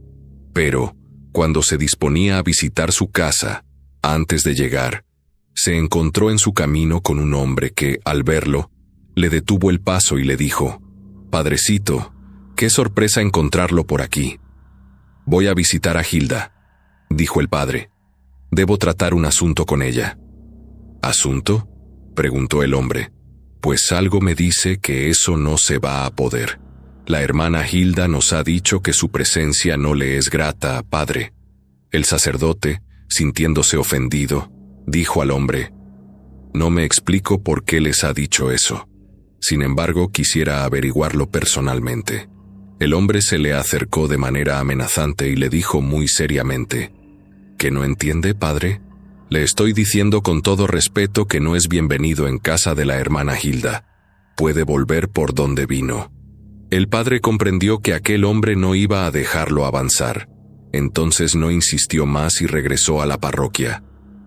Speaker 1: Pero, cuando se disponía a visitar su casa, antes de llegar, se encontró en su camino con un hombre que, al verlo, le detuvo el paso y le dijo: «Padrecito, qué sorpresa encontrarlo por aquí». «Voy a visitar a Hilda», dijo el padre. «Debo tratar un asunto con ella». «¿Asunto?», preguntó el hombre. «Pues algo me dice que eso no se va a poder. La hermana Hilda nos ha dicho que su presencia no le es grata, padre». El sacerdote, sintiéndose ofendido, dijo al hombre: «No me explico por qué les ha dicho eso. Sin embargo, quisiera averiguarlo personalmente». El hombre se le acercó de manera amenazante y le dijo muy seriamente: «¿Que no entiende, padre? Le estoy diciendo con todo respeto que no es bienvenido en casa de la hermana Hilda. Puede volver por donde vino». El padre comprendió que aquel hombre no iba a dejarlo avanzar. Entonces no insistió más y regresó a la parroquia.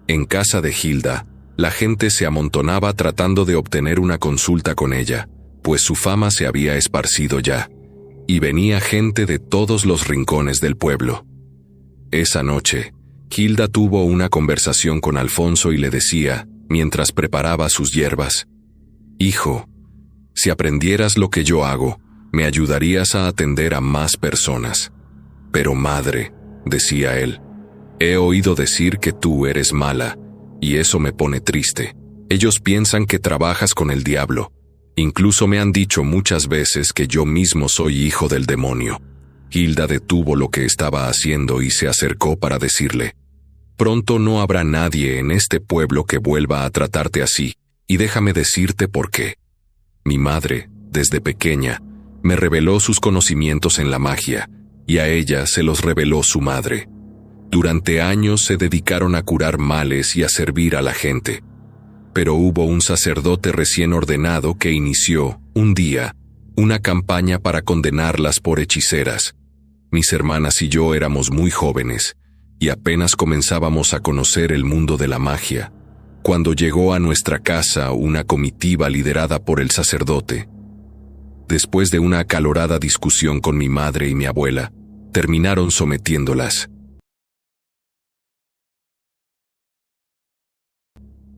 Speaker 1: En casa de Hilda, la gente se amontonaba tratando de obtener una consulta con ella, pues su fama se había esparcido ya, y venía gente de todos los rincones del pueblo. Esa noche, Hilda tuvo una conversación con Alfonso y le decía, mientras preparaba sus hierbas: «Hijo, si aprendieras lo que yo hago, me ayudarías a atender a más personas». «Pero madre», decía él, «he oído decir que tú eres mala, y eso me pone triste. Ellos piensan que trabajas con el diablo. Incluso me han dicho muchas veces que yo mismo soy hijo del demonio». Hilda detuvo lo que estaba haciendo y se acercó para decirle: «Pronto no habrá nadie en este pueblo que vuelva a tratarte así, y déjame decirte por qué. Mi madre, desde pequeña, me reveló sus conocimientos en la magia, y a ella se los reveló su madre. Durante años se dedicaron a curar males y a servir a la gente. Pero hubo un sacerdote recién ordenado que inició, un día, una campaña para condenarlas por hechiceras. Mis hermanas y yo éramos muy jóvenes, y apenas comenzábamos a conocer el mundo de la magia, cuando llegó a nuestra casa una comitiva liderada por el sacerdote. Después de una acalorada discusión con mi madre y mi abuela, terminaron sometiéndolas.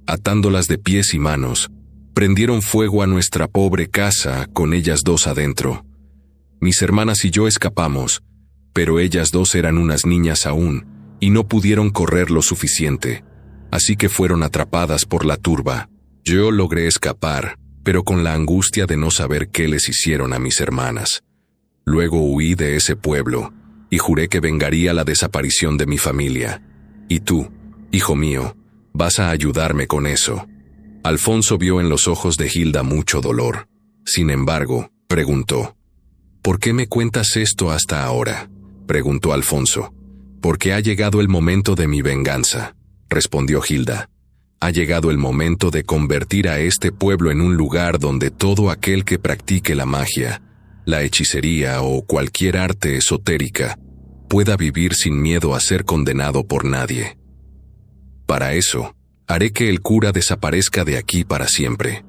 Speaker 1: Atándolas de pies y manos, prendieron fuego a nuestra pobre casa con ellas dos adentro. Mis hermanas y yo escapamos, pero ellas dos eran unas niñas aún y no pudieron correr lo suficiente, así que fueron atrapadas por la turba. Yo logré escapar, pero con la angustia de no saber qué les hicieron a mis hermanas. Luego huí de ese pueblo y juré que vengaría la desaparición de mi familia. Y tú, hijo mío, vas a ayudarme con eso. Alfonso vio en los ojos de Hilda mucho dolor. Sin embargo, preguntó: ¿por qué me cuentas esto hasta ahora?, preguntó Alfonso. Porque ha llegado el momento de mi venganza, respondió Hilda. Ha llegado el momento de convertir a este pueblo en un lugar donde todo aquel que practique la magia, la hechicería o cualquier arte esotérica pueda vivir sin miedo a ser condenado por nadie. Para eso, haré que el cura desaparezca de aquí para siempre.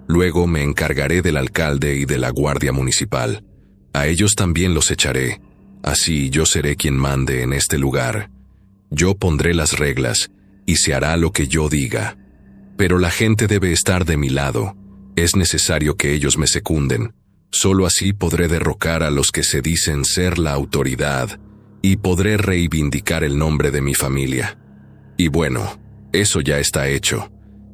Speaker 1: Luego me encargaré del alcalde y de la guardia municipal. A ellos también los echaré. Así yo seré quien mande en este lugar. Yo pondré las reglas y se hará lo que yo diga. Pero la gente debe estar de mi lado. Es necesario que ellos me secunden. Solo así podré derrocar a los que se dicen ser la autoridad y podré reivindicar el nombre de mi familia. Y bueno, eso ya está hecho.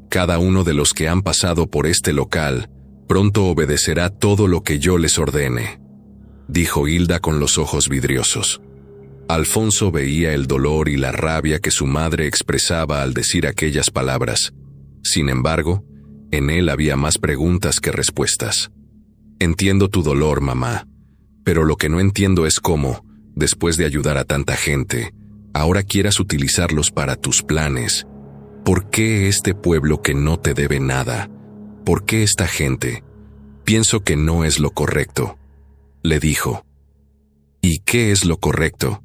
Speaker 1: Cada uno de los que han pasado por este local pronto obedecerá todo lo que yo les ordene, dijo Hilda con los ojos vidriosos. Alfonso veía el dolor y la rabia que su madre expresaba al decir aquellas palabras. Sin embargo, en él había más preguntas que respuestas. Entiendo tu dolor, mamá, pero lo que no entiendo es cómo, después de ayudar a tanta gente, ahora quieras utilizarlos para tus planes. ¿Por qué este pueblo que no te debe nada? ¿Por qué esta gente? Pienso que no es lo correcto, le dijo. ¿Y qué es lo correcto?,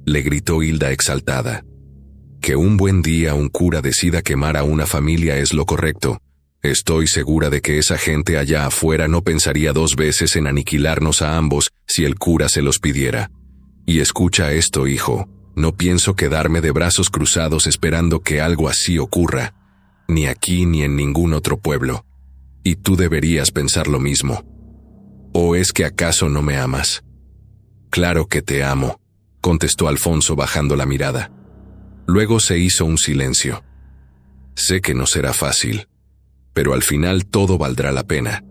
Speaker 1: le gritó Hilda exaltada. Que un buen día un cura decida quemar a una familia es lo correcto. Estoy segura de que esa gente allá afuera no pensaría dos veces en aniquilarnos a ambos si el cura se los pidiera. Y escucha esto, hijo, no pienso quedarme de brazos cruzados esperando que algo así ocurra, ni aquí ni en ningún otro pueblo. Y tú deberías pensar lo mismo. ¿O es que acaso no me amas? Claro que te amo, contestó Alfonso bajando la mirada. Luego se hizo un silencio. Sé que no será fácil, pero al final todo valdrá la pena.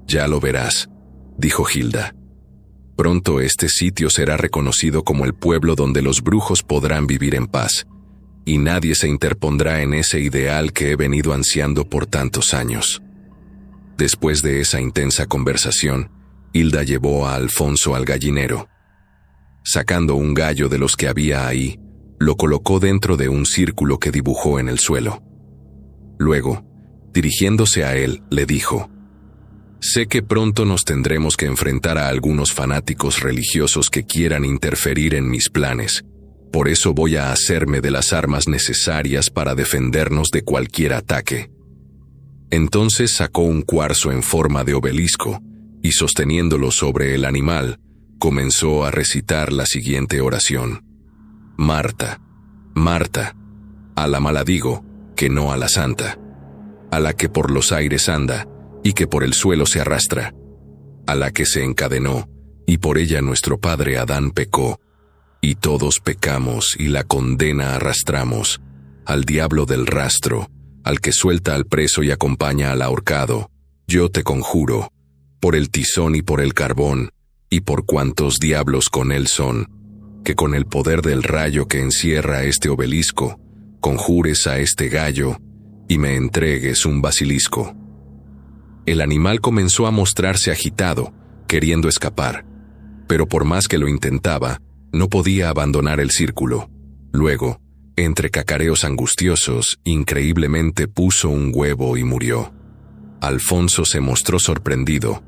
Speaker 1: Ya lo verás, dijo Hilda. Pronto este sitio será reconocido como el pueblo donde los brujos podrán vivir en paz, y nadie se interpondrá en ese ideal que he venido ansiando por tantos años. Después de esa intensa conversación, Hilda llevó a Alfonso al gallinero. Sacando un gallo de los que había ahí, lo colocó dentro de un círculo que dibujó en el suelo. Luego, dirigiéndose a él, le dijo: sé que pronto nos tendremos que enfrentar a algunos fanáticos religiosos que quieran interferir en mis planes. Por eso voy a hacerme de las armas necesarias para defendernos de cualquier ataque. Entonces sacó un cuarzo en forma de obelisco y, sosteniéndolo sobre el animal, comenzó a recitar la siguiente oración: Marta, Marta, a la mala digo, que no a la santa, a la que por los aires anda y que por el suelo se arrastra, a la que se encadenó y por ella nuestro padre Adán pecó, y todos pecamos y la condena arrastramos, al diablo del rastro, al que suelta al preso y acompaña al ahorcado. Yo te conjuro, por el tizón y por el carbón, y por cuantos diablos con él son, que con el poder del rayo que encierra este obelisco, conjures a este gallo y me entregues un basilisco. El animal comenzó a mostrarse agitado, queriendo escapar, pero por más que lo intentaba, no podía abandonar el círculo. Luego, entre cacareos angustiosos, increíblemente puso un huevo y murió. Alfonso se mostró sorprendido,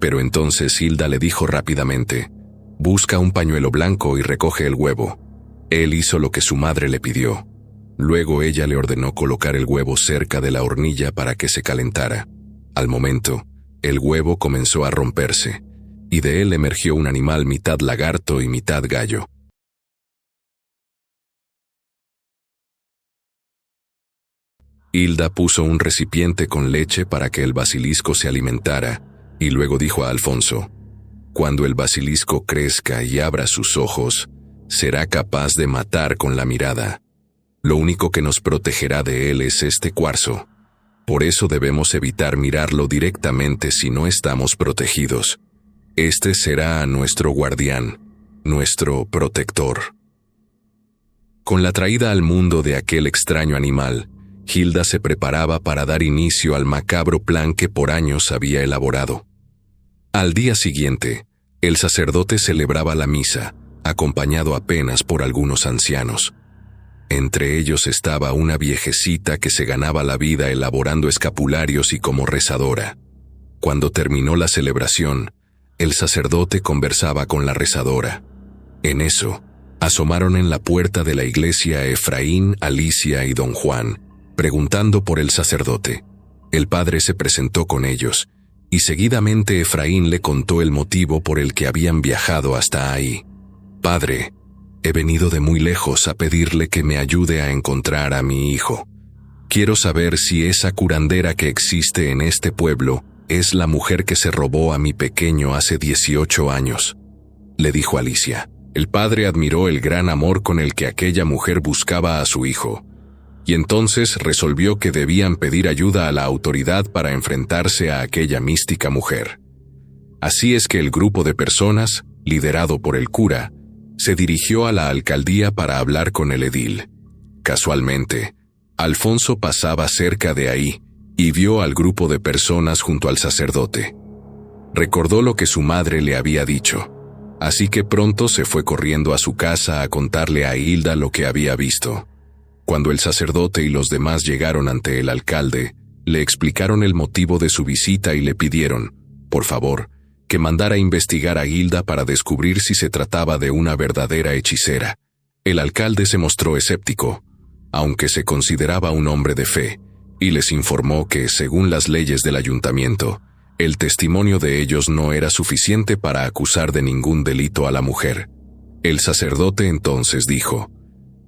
Speaker 1: pero entonces Hilda le dijo rápidamente: busca un pañuelo blanco y recoge el huevo. Él hizo lo que su madre le pidió. Luego ella le ordenó colocar el huevo cerca de la hornilla para que se calentara. Al momento, el huevo comenzó a romperse, y de él emergió un animal mitad lagarto y mitad gallo. Hilda puso un recipiente con leche para que el basilisco se alimentara, y luego dijo a Alfonso: «Cuando el basilisco crezca y abra sus ojos, será capaz de matar con la mirada. Lo único que nos protegerá de él es este cuarzo. Por eso debemos evitar mirarlo directamente si no estamos protegidos. Este será nuestro guardián, nuestro protector». Con la traída al mundo de aquel extraño animal, Hilda se preparaba para dar inicio al macabro plan que por años había elaborado. Al día siguiente, el sacerdote celebraba la misa, acompañado apenas por algunos ancianos. Entre ellos estaba una viejecita que se ganaba la vida elaborando escapularios y como rezadora. Cuando terminó la celebración, el sacerdote conversaba con la rezadora. En eso, asomaron en la puerta de la iglesia Efraín, Alicia y don Juan, preguntando por el sacerdote. El padre se presentó con ellos, y seguidamente Efraín le contó el motivo por el que habían viajado hasta ahí. «Padre, he venido de muy lejos a pedirle que me ayude a encontrar a mi hijo. Quiero saber si esa curandera que existe en este pueblo es la mujer que se robó a mi pequeño hace 18 años», le dijo Alicia. El padre admiró el gran amor con el que aquella mujer buscaba a su hijo, y entonces resolvió que debían pedir ayuda a la autoridad para enfrentarse a aquella mística mujer. Así es que el grupo de personas, liderado por el cura, se dirigió a la alcaldía para hablar con el edil. Casualmente, Alfonso pasaba cerca de ahí y vio al grupo de personas junto al sacerdote. Recordó lo que su madre le había dicho, así que pronto se fue corriendo a su casa a contarle a Hilda lo que había visto. Cuando el sacerdote y los demás llegaron ante el alcalde, le explicaron el motivo de su visita y le pidieron, por favor, que mandara investigar a Hilda para descubrir si se trataba de una verdadera hechicera. El alcalde se mostró escéptico, aunque se consideraba un hombre de fe, y les informó que, según las leyes del ayuntamiento, el testimonio de ellos no era suficiente para acusar de ningún delito a la mujer. El sacerdote entonces dijo: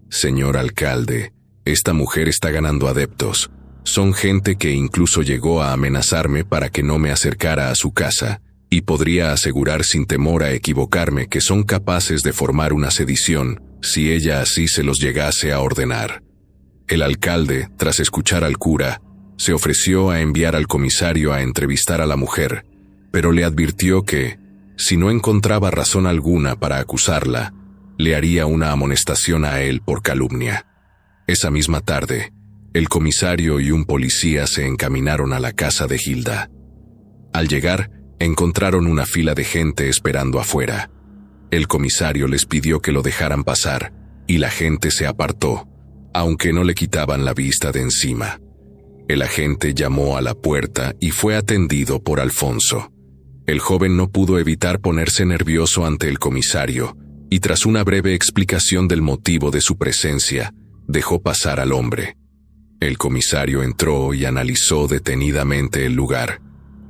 Speaker 1: «Señor alcalde, esta mujer está ganando adeptos. Son gente que incluso llegó a amenazarme para que no me acercara a su casa, y podría asegurar sin temor a equivocarme que son capaces de formar una sedición si ella así se los llegase a ordenar». El alcalde, tras escuchar al cura, se ofreció a enviar al comisario a entrevistar a la mujer, pero le advirtió que, si no encontraba razón alguna para acusarla, le haría una amonestación a él por calumnia. Esa misma tarde, el comisario y un policía se encaminaron a la casa de Hilda. Al llegar, encontraron una fila de gente esperando afuera. El comisario les pidió que lo dejaran pasar, y la gente se apartó, aunque no le quitaban la vista de encima. El agente llamó a la puerta y fue atendido por Alfonso. El joven no pudo evitar ponerse nervioso ante el comisario, y tras una breve explicación del motivo de su presencia, dejó pasar al hombre. El comisario entró y analizó detenidamente el lugar.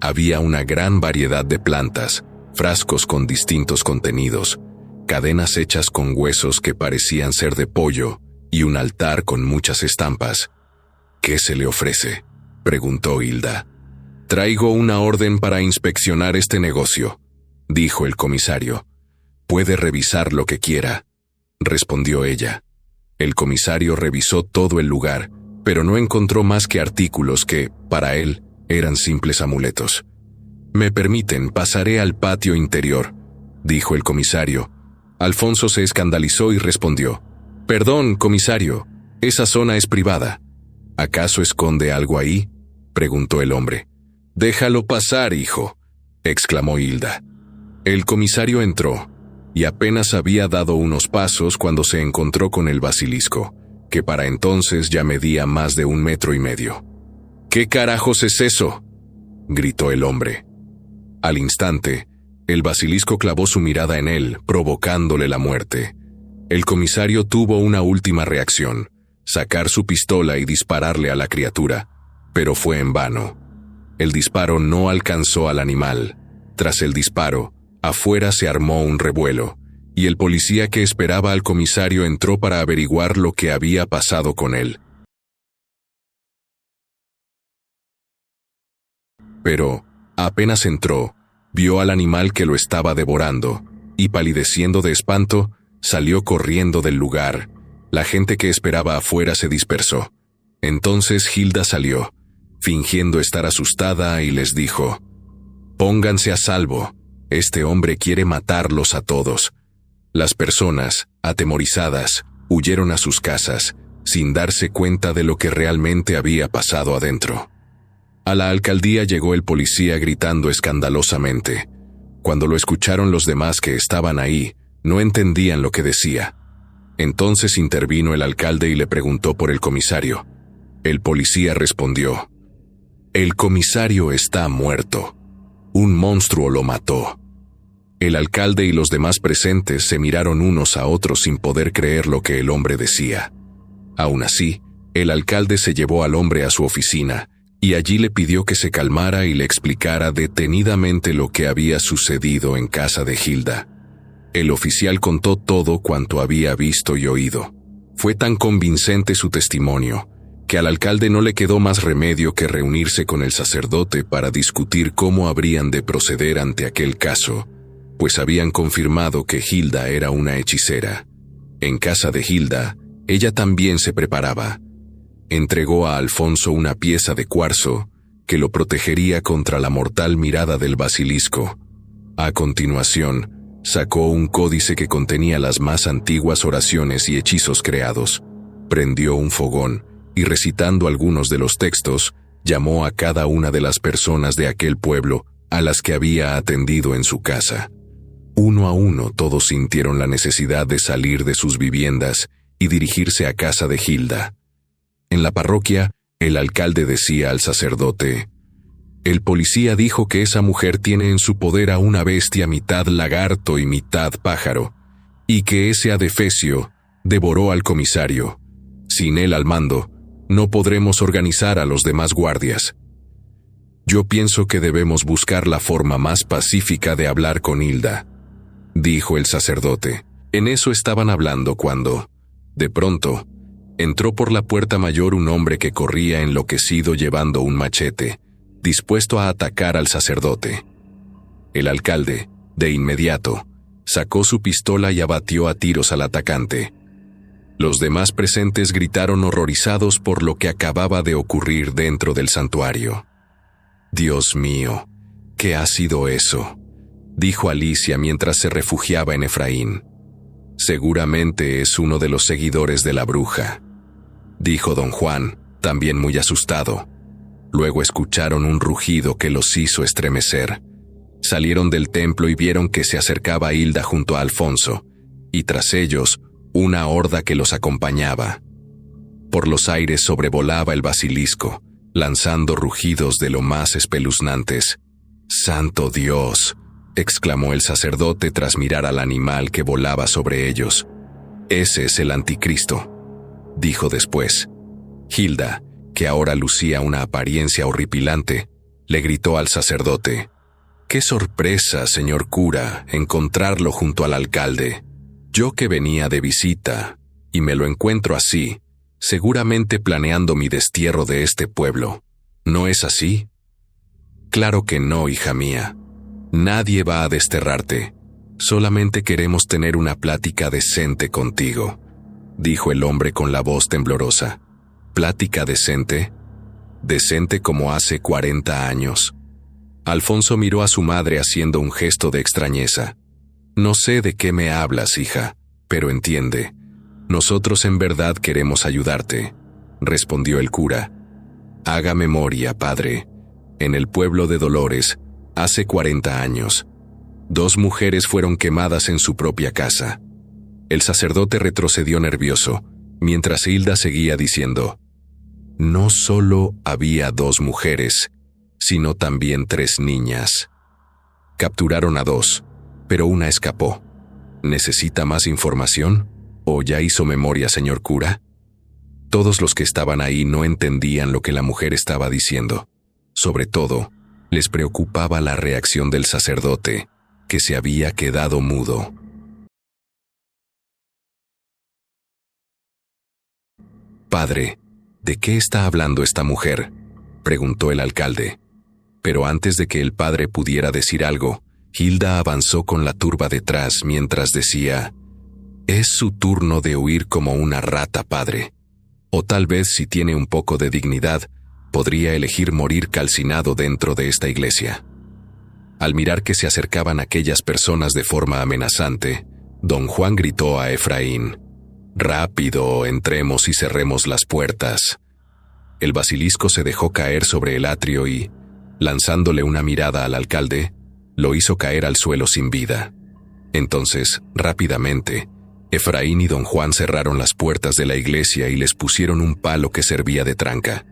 Speaker 1: Había una gran variedad de plantas, frascos con distintos contenidos, cadenas hechas con huesos que parecían ser de pollo, y un altar con muchas estampas. «¿Qué se le ofrece?», preguntó Hilda. «Traigo una orden para inspeccionar este negocio», dijo el comisario. «Puede revisar lo que quiera», respondió ella. El comisario revisó todo el lugar, pero no encontró más que artículos que, para él, eran simples amuletos. «Me permiten, pasaré al patio interior», dijo el comisario. Alfonso se escandalizó y respondió: «Perdón, comisario, esa zona es privada». «¿Acaso esconde algo ahí?», preguntó el hombre. «Déjalo pasar, hijo», exclamó Hilda. El comisario entró, y apenas había dado unos pasos cuando se encontró con el basilisco, que para entonces ya medía más de 1,5 metros. «¿Qué carajos es eso?», gritó el hombre. Al instante, el basilisco clavó su mirada en él, provocándole la muerte. El comisario tuvo una última reacción. sacar su pistola y dispararle a la criatura, pero fue en vano. El disparo no alcanzó al animal. Tras el disparo, afuera se armó un revuelo, y el policía que esperaba al comisario entró para averiguar lo que había pasado con él. Pero, apenas entró, vio al animal que lo estaba devorando, y palideciendo de espanto, salió corriendo del lugar. La gente que esperaba afuera se dispersó. Entonces Hilda salió, fingiendo estar asustada, y les dijo: «Pónganse a salvo, este hombre quiere matarlos a todos». Las personas, atemorizadas, huyeron a sus casas, sin darse cuenta de lo que realmente había pasado adentro. A la alcaldía llegó el policía gritando escandalosamente. Cuando lo escucharon los demás que estaban ahí, no entendían lo que decía. Entonces intervino el alcalde y le preguntó por el comisario. El policía respondió: «El comisario está muerto. Un monstruo lo mató». El alcalde y los demás presentes se miraron unos a otros sin poder creer lo que el hombre decía. Aún así, el alcalde se llevó al hombre a su oficina, y allí le pidió que se calmara y le explicara detenidamente lo que había sucedido en casa de Hilda. El oficial contó todo cuanto había visto y oído. Fue tan convincente su testimonio, que al alcalde no le quedó más remedio que reunirse con el sacerdote para discutir cómo habrían de proceder ante aquel caso, pues habían confirmado que Hilda era una hechicera. En casa de Hilda, ella también se preparaba. Entregó a Alfonso una pieza de cuarzo que lo protegería contra la mortal mirada del basilisco. A continuación, sacó un códice que contenía las más antiguas oraciones y hechizos creados, prendió un fogón y, recitando algunos de los textos, llamó a cada una de las personas de aquel pueblo a las que había atendido en su casa. Uno a uno todos sintieron la necesidad de salir de sus viviendas y dirigirse a casa de Hilda. En la parroquia, el alcalde decía al sacerdote: «El policía dijo que esa mujer tiene en su poder a una bestia mitad lagarto y mitad pájaro, y que ese adefesio devoró al comisario. Sin él al mando, no podremos organizar a los demás guardias. Yo pienso que debemos buscar la forma más pacífica de hablar con Hilda», dijo el sacerdote. En eso estaban hablando cuando, de pronto, entró por la puerta mayor un hombre que corría enloquecido llevando un machete, dispuesto a atacar al sacerdote. El alcalde, de inmediato, sacó su pistola y abatió a tiros al atacante. Los demás presentes gritaron horrorizados por lo que acababa de ocurrir dentro del santuario. «Dios mío, ¿qué ha sido eso?», dijo Alicia mientras se refugiaba en Efraín. «Seguramente es uno de los seguidores de la bruja», dijo don Juan, también muy asustado. Luego escucharon un rugido que los hizo estremecer. Salieron del templo y vieron que se acercaba Hilda junto a Alfonso, y tras ellos, una horda que los acompañaba. Por los aires sobrevolaba el basilisco, lanzando rugidos de lo más espeluznantes. «¡Santo Dios!», exclamó el sacerdote tras mirar al animal que volaba sobre ellos. «Ese es el anticristo», dijo después. Hilda, que ahora lucía una apariencia horripilante, le gritó al sacerdote: «¡Qué sorpresa, señor cura, encontrarlo junto al alcalde! Yo que venía de visita, y me lo encuentro así, seguramente planeando mi destierro de este pueblo. ¿No es así?». «Claro que no, hija mía. Nadie va a desterrarte. Solamente queremos tener una plática decente contigo», dijo el hombre con la voz temblorosa. «¿Plática decente? ¿Decente como hace 40 años?» Alfonso miró a su madre haciendo un gesto de extrañeza. «No sé de qué me hablas, hija, pero entiende. Nosotros en verdad queremos ayudarte», respondió el cura. «Haga memoria, padre. En el pueblo de Dolores, hace 40 años, 2 mujeres fueron quemadas en su propia casa». El sacerdote retrocedió nervioso, mientras Hilda seguía diciendo: «No solo había 2 mujeres, sino también 3 niñas. Capturaron a 2, pero una escapó. ¿Necesita más información? ¿O ya hizo memoria, señor cura?». Todos los que estaban ahí no entendían lo que la mujer estaba diciendo. Sobre todo, les preocupaba la reacción del sacerdote, que se había quedado mudo. «Padre, ¿de qué está hablando esta mujer?», preguntó el alcalde. Pero antes de que el padre pudiera decir algo, Hilda avanzó con la turba detrás mientras decía: «Es su turno de huir como una rata, padre. O tal vez, si tiene un poco de dignidad, podría elegir morir calcinado dentro de esta iglesia». Al mirar que se acercaban aquellas personas de forma amenazante, don Juan gritó a Efraín: «Rápido, entremos y cerremos las puertas». El basilisco se dejó caer sobre el atrio y, lanzándole una mirada al alcalde, lo hizo caer al suelo sin vida. Entonces, rápidamente, Efraín y don Juan cerraron las puertas de la iglesia y les pusieron un palo que servía de tranca.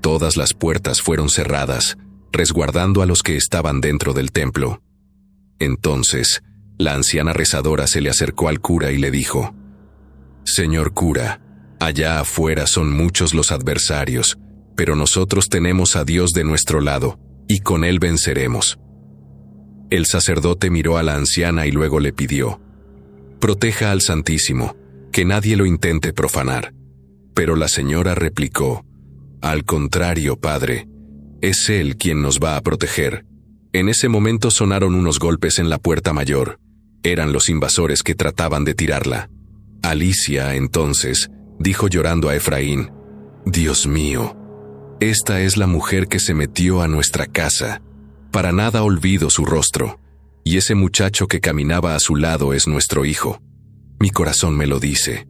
Speaker 1: Todas las puertas fueron cerradas, resguardando a los que estaban dentro del templo. Entonces, la anciana rezadora se le acercó al cura y le dijo: «Señor cura, allá afuera son muchos los adversarios, pero nosotros tenemos a Dios de nuestro lado, y con Él venceremos». El sacerdote miró a la anciana y luego le pidió: «Proteja al Santísimo, que nadie lo intente profanar». Pero la señora replicó: «Al contrario, padre, es Él quien nos va a proteger». En ese momento sonaron unos golpes en la puerta mayor. Eran los invasores que trataban de tirarla. Alicia, entonces, dijo llorando a Efraín: «Dios mío, esta es la mujer que se metió a nuestra casa. Para nada olvido su rostro, y ese muchacho que caminaba a su lado es nuestro hijo. Mi corazón me lo dice».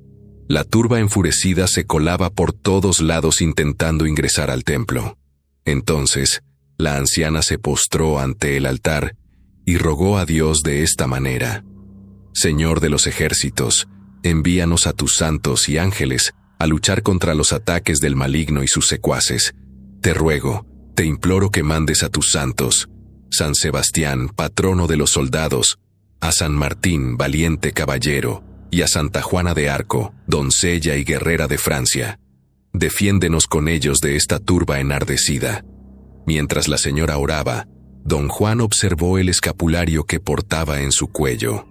Speaker 1: La turba enfurecida se colaba por todos lados intentando ingresar al templo. Entonces, la anciana se postró ante el altar y rogó a Dios de esta manera: «Señor de los ejércitos, envíanos a tus santos y ángeles a luchar contra los ataques del maligno y sus secuaces. Te ruego, te imploro que mandes a tus santos, San Sebastián, patrono de los soldados, a San Martín, valiente caballero, y a Santa Juana de Arco, doncella y guerrera de Francia. Defiéndenos con ellos de esta turba enardecida». Mientras la señora oraba, don Juan observó el escapulario que portaba en su cuello.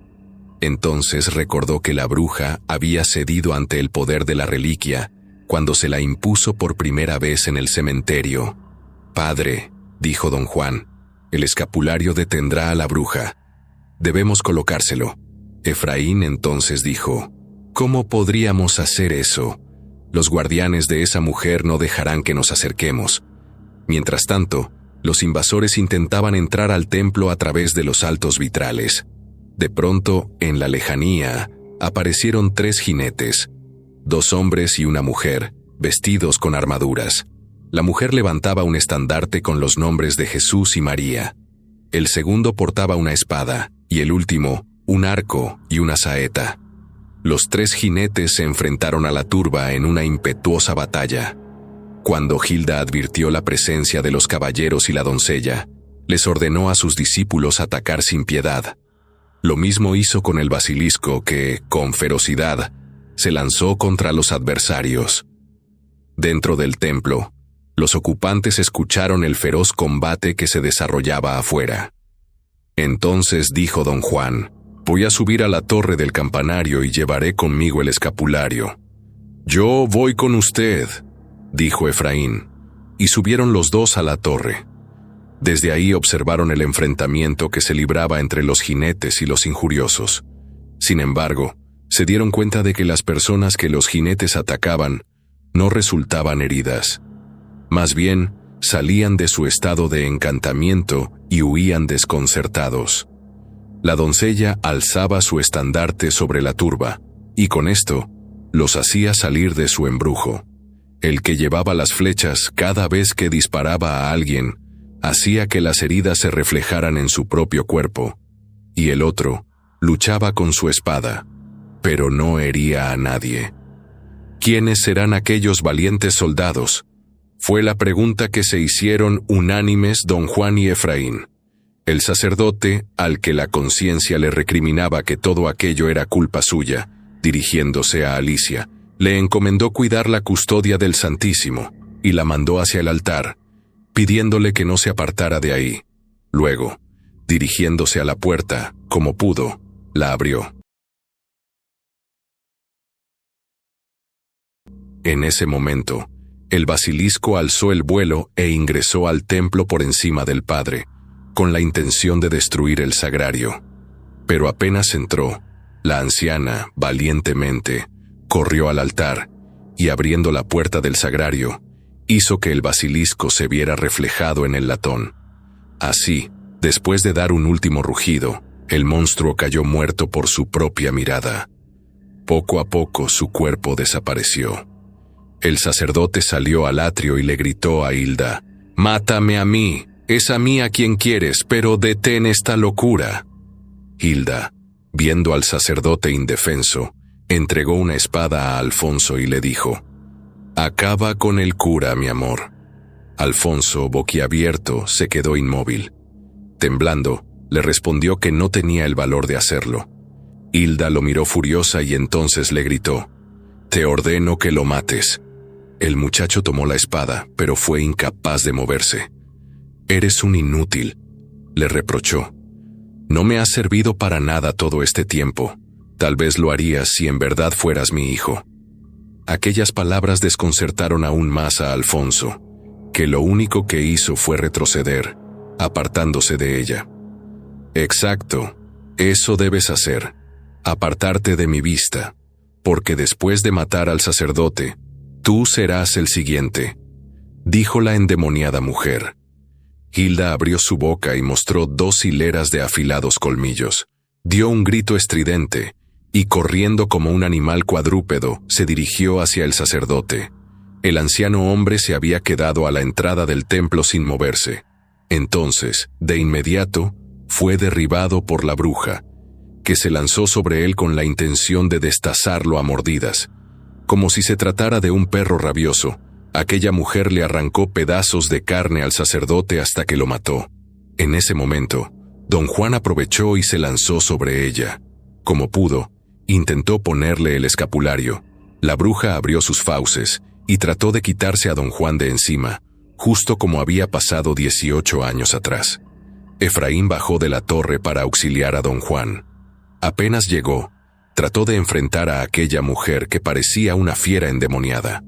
Speaker 1: Entonces recordó que la bruja había cedido ante el poder de la reliquia cuando se la impuso por primera vez en el cementerio. «Padre», dijo don Juan, «el escapulario detendrá a la bruja. Debemos colocárselo». Efraín entonces dijo: «¿Cómo podríamos hacer eso? Los guardianes de esa mujer no dejarán que nos acerquemos». Mientras tanto, los invasores intentaban entrar al templo a través de los altos vitrales. De pronto, en la lejanía, aparecieron 3 jinetes, 2 hombres y una mujer, vestidos con armaduras. La mujer levantaba un estandarte con los nombres de Jesús y María. El segundo portaba una espada, y el último, un arco y una saeta. Los 3 jinetes se enfrentaron a la turba en una impetuosa batalla. Cuando Hilda advirtió la presencia de los caballeros y la doncella, les ordenó a sus discípulos atacar sin piedad. Lo mismo hizo con el basilisco que, con ferocidad, se lanzó contra los adversarios. Dentro del templo, los ocupantes escucharon el feroz combate que se desarrollaba afuera. Entonces dijo don Juan: «Voy a subir a la torre del campanario y llevaré conmigo el escapulario». «Yo voy con usted», dijo Efraín, y subieron los 2 a la torre. Desde ahí observaron el enfrentamiento que se libraba entre los jinetes y los injuriosos. Sin embargo, se dieron cuenta de que las personas que los jinetes atacaban no resultaban heridas. Más bien, salían de su estado de encantamiento y huían desconcertados. La doncella alzaba su estandarte sobre la turba, y con esto, los hacía salir de su embrujo. El que llevaba las flechas cada vez que disparaba a alguien, hacía que las heridas se reflejaran en su propio cuerpo, y el otro luchaba con su espada, pero no hería a nadie. ¿Quiénes serán aquellos valientes soldados?, fue la pregunta que se hicieron unánimes don Juan y Efraín. El sacerdote, al que la conciencia le recriminaba que todo aquello era culpa suya, dirigiéndose a Alicia, Le encomendó cuidar la custodia del Santísimo y la mandó hacia el altar, pidiéndole que no se apartara de ahí. Luego, dirigiéndose a la puerta, como pudo, la abrió. En ese momento, el basilisco alzó el vuelo e ingresó al templo por encima del Padre, con la intención de destruir el sagrario. Pero apenas entró, la anciana, valientemente, corrió al altar y, abriendo la puerta del sagrario, hizo que el basilisco se viera reflejado en el latón. Así, después de dar un último rugido, el monstruo cayó muerto por su propia mirada. Poco a poco su cuerpo desapareció. El sacerdote salió al atrio y le gritó a Hilda: «¡Mátame a mí! Es a mí a quien quieres, pero detén esta locura». Hilda, viendo al sacerdote indefenso, entregó una espada a Alfonso y le dijo: «Acaba con el cura, mi amor». Alfonso, boquiabierto, se quedó inmóvil. Temblando, le respondió que no tenía el valor de hacerlo. Hilda lo miró furiosa y entonces le gritó: «Te ordeno que lo mates». El muchacho tomó la espada, pero fue incapaz de moverse. «Eres un inútil», le reprochó. «No me has servido para nada todo este tiempo. Tal vez lo harías si en verdad fueras mi hijo». Aquellas palabras desconcertaron aún más a Alfonso, que lo único que hizo fue retroceder, apartándose de ella. «Exacto, eso debes hacer, apartarte de mi vista, porque después de matar al sacerdote, tú serás el siguiente», dijo la endemoniada mujer. Hilda abrió su boca y mostró 2 hileras de afilados colmillos. Dio un grito estridente y, corriendo como un animal cuadrúpedo, se dirigió hacia el sacerdote. El anciano hombre se había quedado a la entrada del templo sin moverse. Entonces, de inmediato, fue derribado por la bruja, que se lanzó sobre él con la intención de destazarlo a mordidas. Como si se tratara de un perro rabioso, aquella mujer le arrancó pedazos de carne al sacerdote hasta que lo mató. En ese momento, don Juan aprovechó y se lanzó sobre ella. Como pudo, intentó ponerle el escapulario. La bruja abrió sus fauces y trató de quitarse a don Juan de encima, justo como había pasado 18 años atrás. Efraín bajó de la torre para auxiliar a don Juan. Apenas llegó, trató de enfrentar a aquella mujer que parecía una fiera endemoniada.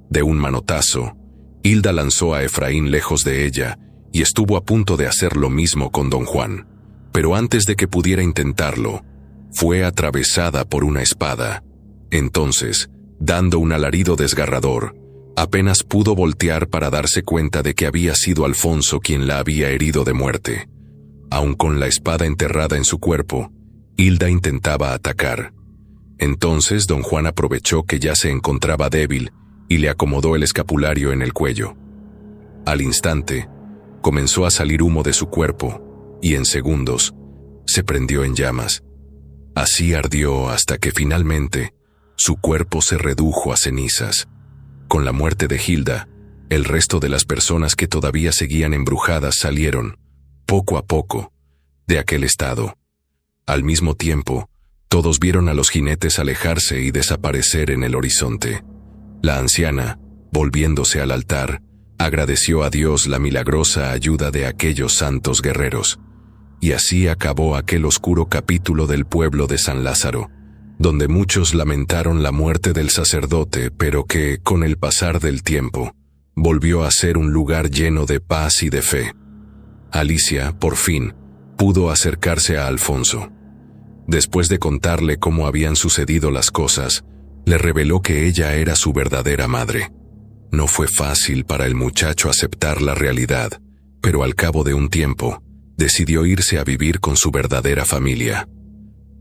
Speaker 1: De un manotazo, Hilda lanzó a Efraín lejos de ella y estuvo a punto de hacer lo mismo con don Juan. Pero antes de que pudiera intentarlo, fue atravesada por una espada. Entonces, dando un alarido desgarrador, apenas pudo voltear para darse cuenta de que había sido Alfonso quien la había herido de muerte. Aun con la espada enterrada en su cuerpo, Hilda intentaba atacar. Entonces don Juan aprovechó que ya se encontraba débil y le acomodó el escapulario en el cuello. Al instante, comenzó a salir humo de su cuerpo y en segundos se prendió en llamas. Así ardió hasta que finalmente su cuerpo se redujo a cenizas. Con la muerte de Hilda, el resto de las personas que todavía seguían embrujadas salieron, poco a poco, de aquel estado. Al mismo tiempo, todos vieron a los jinetes alejarse y desaparecer en el horizonte. La anciana, volviéndose al altar, agradeció a Dios la milagrosa ayuda de aquellos santos guerreros. Y así acabó aquel oscuro capítulo del pueblo de San Lázaro, donde muchos lamentaron la muerte del sacerdote, pero que, con el pasar del tiempo, volvió a ser un lugar lleno de paz y de fe. Alicia, por fin, pudo acercarse a Alfonso. Después de contarle cómo habían sucedido las cosas, le reveló que ella era su verdadera madre. No fue fácil para el muchacho aceptar la realidad, pero al cabo de un tiempo, decidió irse a vivir con su verdadera familia.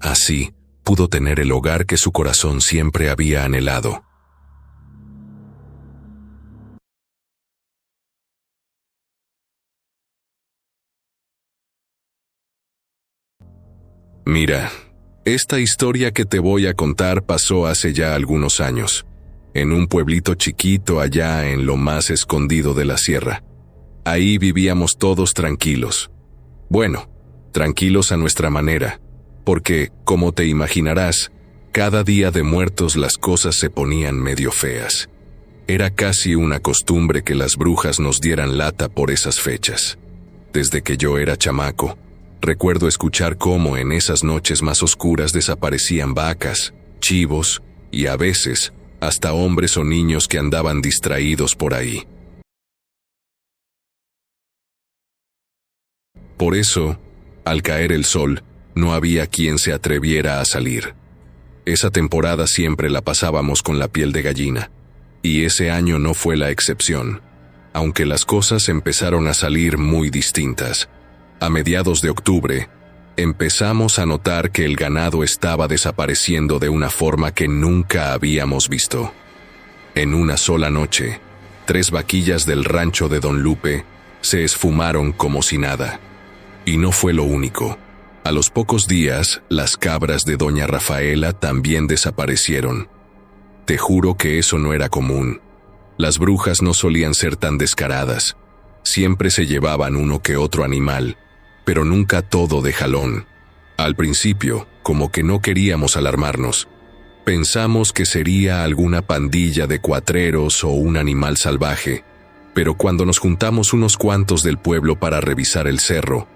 Speaker 1: Así, pudo tener el hogar que su corazón siempre había anhelado. Mira, esta historia que te voy a contar pasó hace ya algunos años, en un pueblito chiquito allá en lo más escondido de la sierra. Ahí vivíamos todos tranquilos. Bueno, tranquilos a nuestra manera, porque, como te imaginarás, Cada día de muertos las cosas se ponían medio feas. Era casi una costumbre que las brujas nos dieran lata por esas fechas. Desde que yo era chamaco, recuerdo escuchar cómo en esas noches más oscuras desaparecían vacas, chivos y a veces hasta hombres o niños que andaban distraídos por ahí. Por eso, al caer el sol, no había quien se atreviera a salir. Esa temporada siempre la pasábamos con la piel de gallina, y ese año no fue la excepción, aunque las cosas empezaron a salir muy distintas. A mediados de octubre, empezamos a notar que el ganado estaba desapareciendo de una forma que nunca habíamos visto. En una sola noche, 3 vaquillas del rancho de Don Lupe se esfumaron como si nada. Y no fue lo único. A los pocos días, las cabras de Doña Rafaela también desaparecieron. Te juro que eso no era común. Las brujas no solían ser tan descaradas. Siempre se llevaban uno que otro animal, pero nunca todo de jalón. Al principio, como que no queríamos alarmarnos. Pensamos que sería alguna pandilla de cuatreros o un animal salvaje, pero cuando nos juntamos unos cuantos del pueblo para revisar el cerro,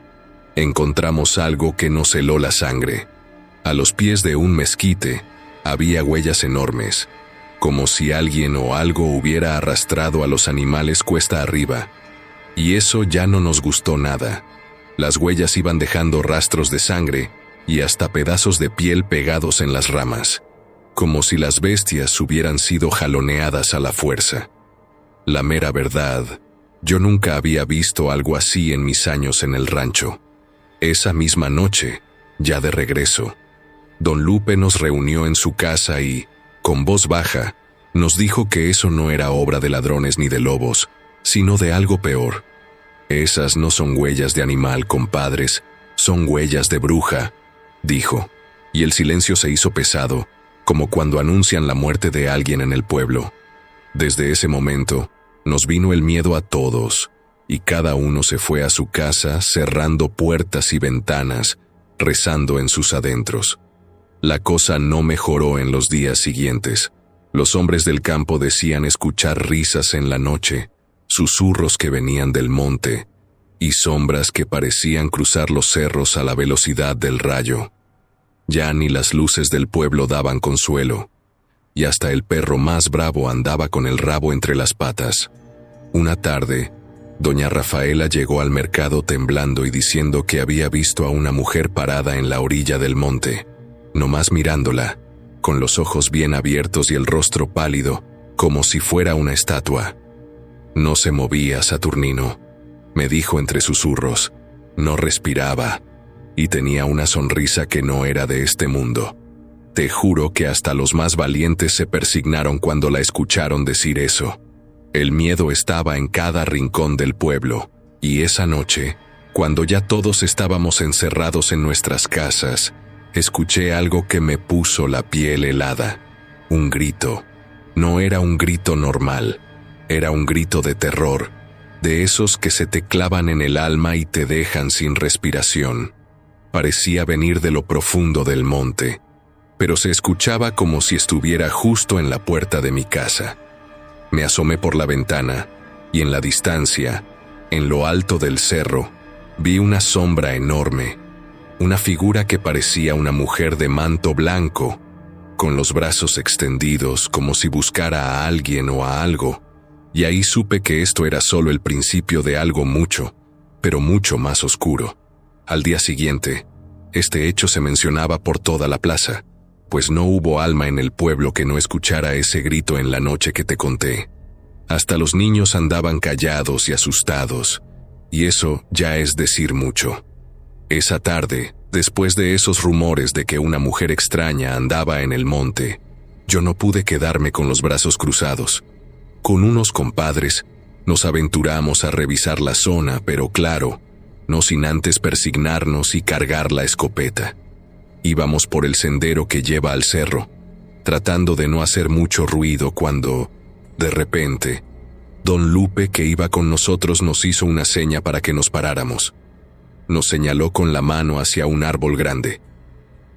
Speaker 1: encontramos algo que nos heló la sangre. A los pies de un mezquite había huellas enormes, como si alguien o algo hubiera arrastrado a los animales cuesta arriba. Y eso ya no nos gustó nada. Las huellas iban dejando rastros de sangre y hasta pedazos de piel pegados en las ramas, como si las bestias hubieran sido jaloneadas a la fuerza. La mera verdad, yo nunca había visto algo así en mis años en el rancho. Esa misma noche, ya de regreso, Don Lupe nos reunió en su casa y, con voz baja, nos dijo que eso no era obra de ladrones ni de lobos, sino de algo peor. Esas no son huellas de animal, compadres, son huellas de bruja, dijo, y el silencio se hizo pesado, como cuando anuncian la muerte de alguien en el pueblo. Desde ese momento, nos vino el miedo a todos, y cada uno se fue a su casa cerrando puertas y ventanas, rezando en sus adentros. La cosa no mejoró en los días siguientes. Los hombres del campo decían escuchar risas en la noche, susurros que venían del monte, y sombras que parecían cruzar los cerros a la velocidad del rayo. Ya ni las luces del pueblo daban consuelo, y hasta el perro más bravo andaba con el rabo entre las patas. Una tarde, Doña Rafaela llegó al mercado temblando y diciendo que había visto a una mujer parada en la orilla del monte, nomás mirándola, con los ojos bien abiertos y el rostro pálido, como si fuera una estatua. No se movía, Saturnino, me dijo entre susurros, no respiraba, y tenía una sonrisa que no era de este mundo. Te juro que hasta los más valientes se persignaron cuando la escucharon decir eso. El miedo estaba en cada rincón del pueblo, y esa noche, cuando ya todos estábamos encerrados en nuestras casas, escuché algo que me puso la piel helada. Un grito. No era un grito normal, era un grito de terror, de esos que se te clavan en el alma y te dejan sin respiración. Parecía venir de lo profundo del monte, pero se escuchaba como si estuviera justo en la puerta de mi casa. Me asomé por la ventana, y en la distancia, en lo alto del cerro, vi una sombra enorme, una figura que parecía una mujer de manto blanco, con los brazos extendidos como si buscara a alguien o a algo, y ahí supe que esto era solo el principio de algo mucho, pero mucho más oscuro. Al día siguiente, este hecho se mencionaba por toda la plaza, pues no hubo alma en el pueblo que no escuchara ese grito en la noche que te conté. Hasta los niños andaban callados y asustados, y eso ya es decir mucho. Esa tarde, después de esos rumores de que una mujer extraña andaba en el monte, yo no pude quedarme con los brazos cruzados. Con unos compadres, nos aventuramos a revisar la zona, pero claro, no sin antes persignarnos y cargar la escopeta. Íbamos por el sendero que lleva al cerro, tratando de no hacer mucho ruido cuando, de repente, Don Lupe, que iba con nosotros, nos hizo una seña para que nos paráramos. Nos señaló con la mano hacia un árbol grande.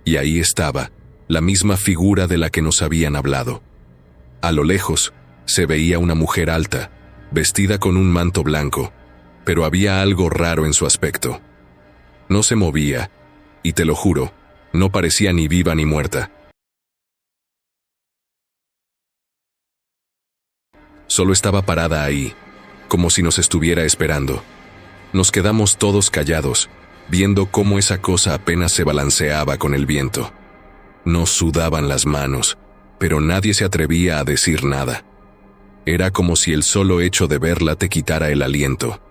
Speaker 1: Y ahí estaba, la misma figura de la que nos habían hablado. A lo lejos, se veía una mujer alta, vestida con un manto blanco, pero había algo raro en su aspecto. No se movía, y te lo juro, no parecía ni viva ni muerta. Solo estaba parada ahí, como si nos estuviera esperando. Nos quedamos todos callados, viendo cómo esa cosa apenas se balanceaba con el viento. Nos sudaban las manos, pero nadie se atrevía a decir nada. Era como si el solo hecho de verla te quitara el aliento.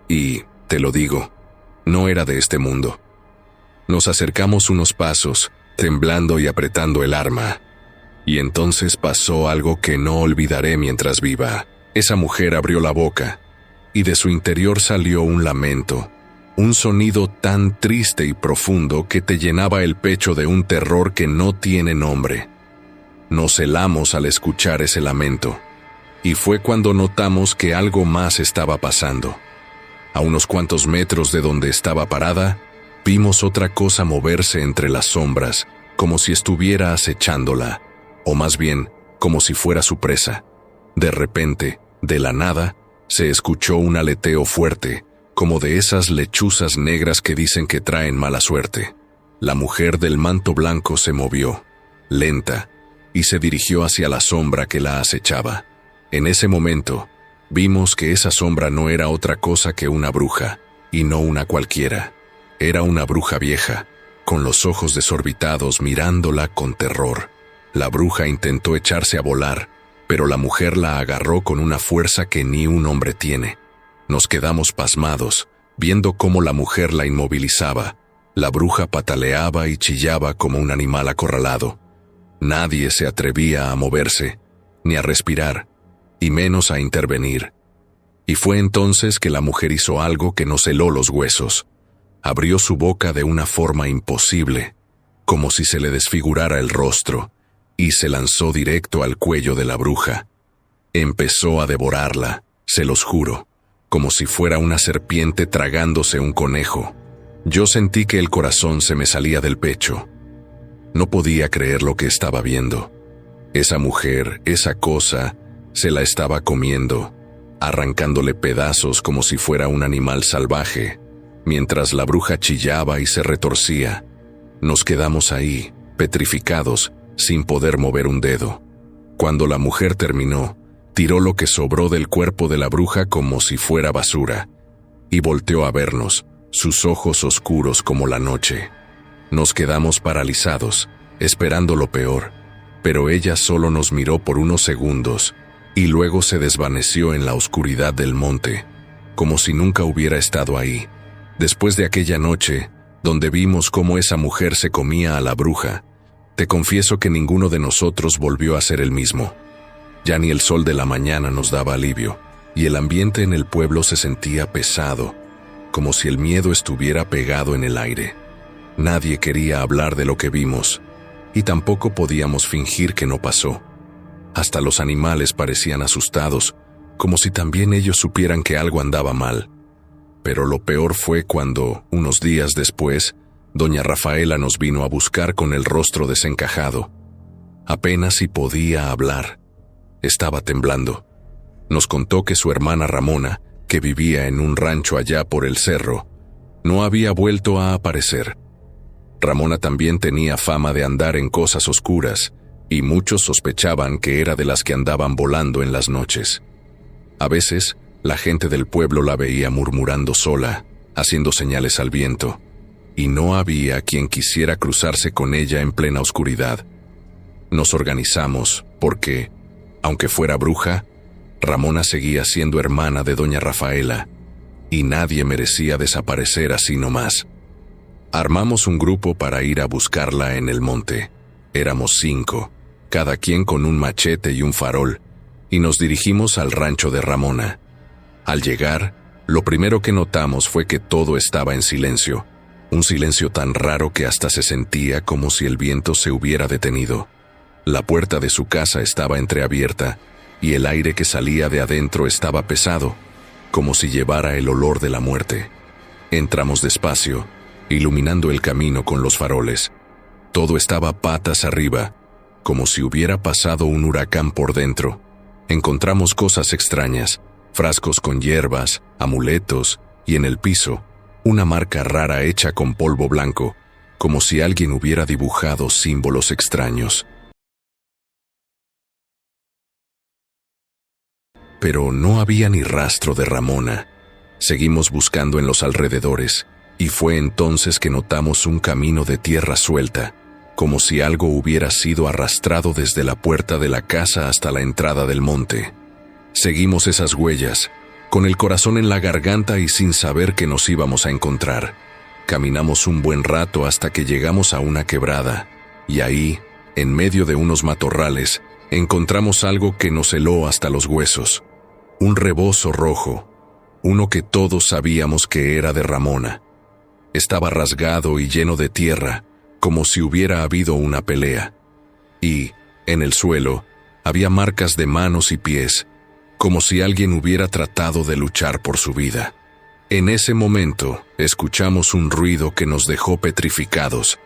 Speaker 1: Y, te lo digo, no era de este mundo. Nos acercamos unos pasos, temblando y apretando el arma. Y entonces pasó algo que no olvidaré mientras viva. Esa mujer abrió la boca, y de su interior salió un lamento, un sonido tan triste y profundo que te llenaba el pecho de un terror que no tiene nombre. Nos helamos al escuchar ese lamento, y fue cuando notamos que algo más estaba pasando. A unos cuantos metros de donde estaba parada, vimos otra cosa moverse entre las sombras, como si estuviera acechándola, o más bien, como si fuera su presa. De repente, de la nada, se escuchó un aleteo fuerte, como de esas lechuzas negras que dicen que traen mala suerte. La mujer del manto blanco se movió, lenta, y se dirigió hacia la sombra que la acechaba. En ese momento, vimos que esa sombra no era otra cosa que una bruja, y no una cualquiera. Era una bruja vieja, con los ojos desorbitados mirándola con terror. La bruja intentó echarse a volar, pero la mujer la agarró con una fuerza que ni un hombre tiene. Nos quedamos pasmados, viendo cómo la mujer la inmovilizaba. La bruja pataleaba y chillaba como un animal acorralado. Nadie se atrevía a moverse, ni a respirar, y menos a intervenir. Y fue entonces que la mujer hizo algo que nos heló los huesos. Abrió su boca de una forma imposible, como si se le desfigurara el rostro, y se lanzó directo al cuello de la bruja. Empezó a devorarla, se los juro, como si fuera una serpiente tragándose un conejo. Yo sentí que el corazón se me salía del pecho. No podía creer lo que estaba viendo. Esa mujer, esa cosa, se la estaba comiendo, arrancándole pedazos como si fuera un animal salvaje, mientras la bruja chillaba y se retorcía. Nos quedamos ahí, petrificados, sin poder mover un dedo. Cuando la mujer terminó, tiró lo que sobró del cuerpo de la bruja como si fuera basura, y volteó a vernos, sus ojos oscuros como la noche. Nos quedamos paralizados, esperando lo peor, pero ella solo nos miró por unos segundos, y luego se desvaneció en la oscuridad del monte, como si nunca hubiera estado ahí. Después de aquella noche, donde vimos cómo esa mujer se comía a la bruja, te confieso que ninguno de nosotros volvió a ser el mismo. Ya ni el sol de la mañana nos daba alivio, y el ambiente en el pueblo se sentía pesado, como si el miedo estuviera pegado en el aire. Nadie quería hablar de lo que vimos, y tampoco podíamos fingir que no pasó. Hasta los animales parecían asustados, como si también ellos supieran que algo andaba mal. Pero lo peor fue cuando, unos días después, doña Rafaela nos vino a buscar con el rostro desencajado. Apenas si podía hablar. Estaba temblando. Nos contó que su hermana Ramona, que vivía en un rancho allá por el cerro, no había vuelto a aparecer. Ramona también tenía fama de andar en cosas oscuras, y muchos sospechaban que era de las que andaban volando en las noches. A veces, la gente del pueblo la veía murmurando sola, haciendo señales al viento, y no había quien quisiera cruzarse con ella en plena oscuridad. Nos organizamos porque, aunque fuera bruja, Ramona seguía siendo hermana de doña Rafaela, y nadie merecía desaparecer así nomás. Armamos un grupo para ir a buscarla en el monte. Éramos 5, cada quien con un machete y un farol, y nos dirigimos al rancho de Ramona. Al llegar, lo primero que notamos fue que todo estaba en silencio, un silencio tan raro que hasta se sentía como si el viento se hubiera detenido. La puerta de su casa estaba entreabierta, y el aire que salía de adentro estaba pesado, como si llevara el olor de la muerte. Entramos despacio, iluminando el camino con los faroles. Todo estaba patas arriba, como si hubiera pasado un huracán por dentro. Encontramos cosas extrañas, frascos con hierbas, amuletos, y en el piso, una marca rara hecha con polvo blanco, como si alguien hubiera dibujado símbolos extraños. Pero no había ni rastro de Ramona. Seguimos buscando en los alrededores, y fue entonces que notamos un camino de tierra suelta, como si algo hubiera sido arrastrado desde la puerta de la casa hasta la entrada del monte. Seguimos esas huellas, con el corazón en la garganta y sin saber que nos íbamos a encontrar. Caminamos un buen rato hasta que llegamos a una quebrada, y ahí, en medio de unos matorrales, encontramos algo que nos heló hasta los huesos. Un rebozo rojo, uno que todos sabíamos que era de Ramona. Estaba rasgado y lleno de tierra, como si hubiera habido una pelea. Y, en el suelo, había marcas de manos y pies, como si alguien hubiera tratado de luchar por su vida. En ese momento, escuchamos un ruido que nos dejó petrificados.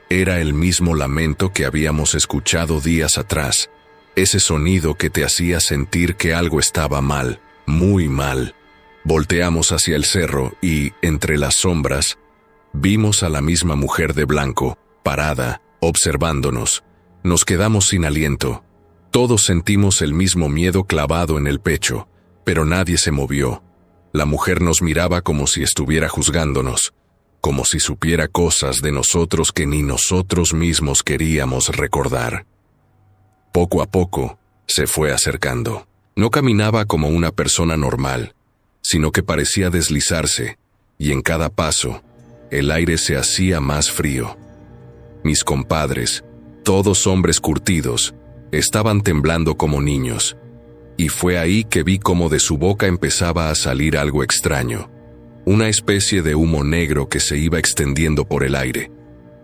Speaker 1: Era el mismo lamento que habíamos escuchado días atrás, ese sonido que te hacía sentir que algo estaba mal, muy mal. Volteamos hacia el cerro y, entre las sombras, vimos a la misma mujer de blanco, parada, observándonos. Nos quedamos sin aliento. Todos sentimos el mismo miedo clavado en el pecho, pero nadie se movió. La mujer nos miraba como si estuviera juzgándonos, como si supiera cosas de nosotros que ni nosotros mismos queríamos recordar. Poco a poco, se fue acercando. No caminaba como una persona normal, sino que parecía deslizarse, y en cada paso, el aire se hacía más frío. Mis compadres, todos hombres curtidos, estaban temblando como niños, y fue ahí que vi cómo de su boca empezaba a salir algo extraño, una especie de humo negro que se iba extendiendo por el aire.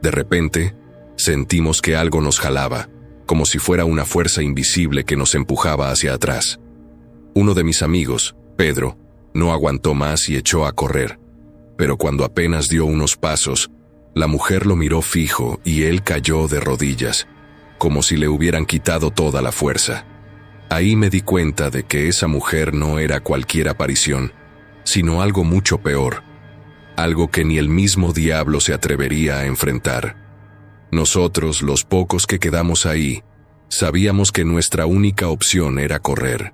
Speaker 1: De repente, sentimos que algo nos jalaba, como si fuera una fuerza invisible que nos empujaba hacia atrás. Uno de mis amigos, Pedro, no aguantó más y echó a correr, pero cuando apenas dio unos pasos, la mujer lo miró fijo y él cayó de rodillas, como si le hubieran quitado toda la fuerza. Ahí me di cuenta de que esa mujer no era cualquier aparición, sino algo mucho peor, algo que ni el mismo diablo se atrevería a enfrentar. Nosotros, los pocos que quedamos ahí, sabíamos que nuestra única opción era correr.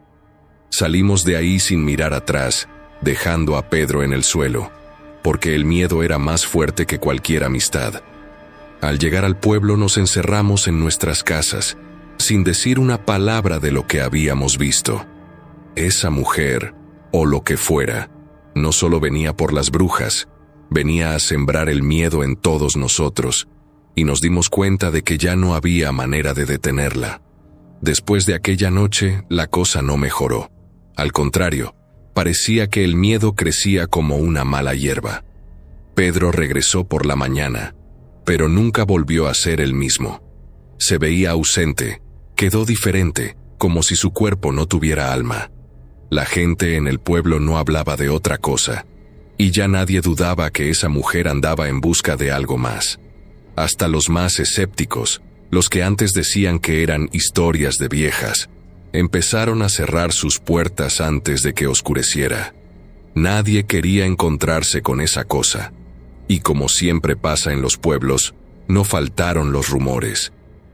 Speaker 1: Salimos de ahí sin mirar atrás, dejando a Pedro en el suelo, porque el miedo era más fuerte que cualquier amistad. Al llegar al pueblo nos encerramos en nuestras casas, sin decir una palabra de lo que habíamos visto. Esa mujer, o lo que fuera, no solo venía por las brujas, venía a sembrar el miedo en todos nosotros, y nos dimos cuenta de que ya no había manera de detenerla. Después de aquella noche, la cosa no mejoró. Al contrario, parecía que el miedo crecía como una mala hierba. Pedro regresó por la mañana, pero nunca volvió a ser el mismo. Se veía ausente, quedó diferente, como si su cuerpo no tuviera alma. La gente en el pueblo no hablaba de otra cosa, y ya nadie dudaba que esa mujer andaba en busca de algo más. Hasta los más escépticos, los que antes decían que eran historias de viejas, empezaron a cerrar sus puertas antes de que oscureciera. Nadie quería encontrarse con esa cosa, y como siempre pasa en los pueblos, no faltaron los rumores.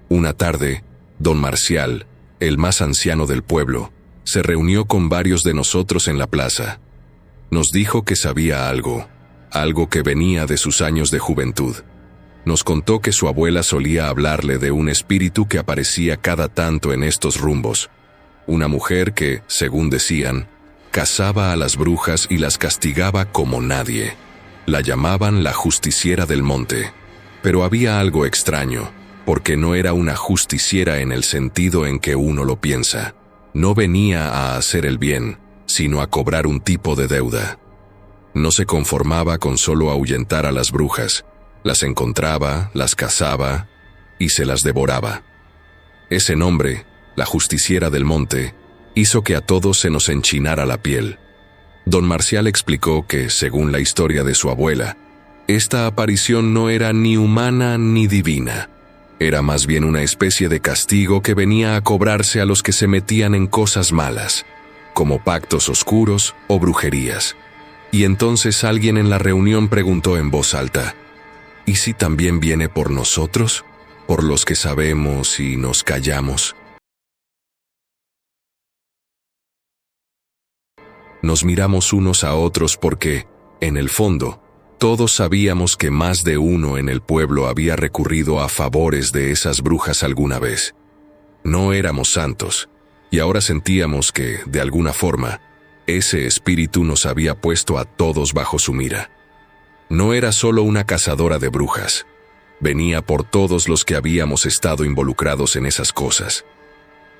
Speaker 1: Una tarde, don Marcial, el más anciano del pueblo, se reunió con varios de nosotros en la plaza. Nos dijo que sabía algo que venía de sus años de juventud. Nos contó que su abuela solía hablarle de un espíritu que aparecía cada tanto en estos rumbos. Una mujer que, según decían, cazaba a las brujas y las castigaba como nadie. La llamaban la justiciera del monte. Pero había algo extraño, porque no era una justiciera en el sentido en que uno lo piensa. No venía a hacer el bien, sino a cobrar un tipo de deuda. No se conformaba con solo ahuyentar a las brujas, las encontraba, las cazaba y se las devoraba. Ese nombre, la justiciera del monte, hizo que a todos se nos enchinara la piel. Don Marcial explicó que, según la historia de su abuela, esta aparición no era ni humana ni divina, Era más bien una especie de castigo que venía a cobrarse a los que se metían en cosas malas, como pactos oscuros o brujerías. Y entonces alguien en la reunión preguntó en voz alta: ¿y si también viene por nosotros? ¿Por los que sabemos y nos callamos? Nos miramos unos a otros porque, en el fondo, todos sabíamos que más de uno en el pueblo había recurrido a favores de esas brujas alguna vez. No éramos santos, y ahora sentíamos que, de alguna forma, ese espíritu nos había puesto a todos bajo su mira. No era solo una cazadora de brujas, venía por todos los que habíamos estado involucrados en esas cosas.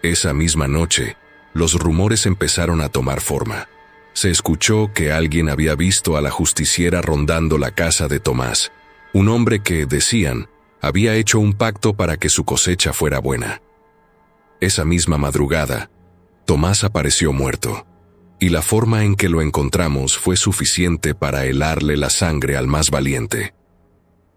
Speaker 1: Esa misma noche, los rumores empezaron a tomar forma. Se escuchó que alguien había visto a la justiciera rondando la casa de Tomás, un hombre que, decían, había hecho un pacto para que su cosecha fuera buena. Esa misma madrugada, Tomás apareció muerto, y la forma en que lo encontramos fue suficiente para helarle la sangre al más valiente.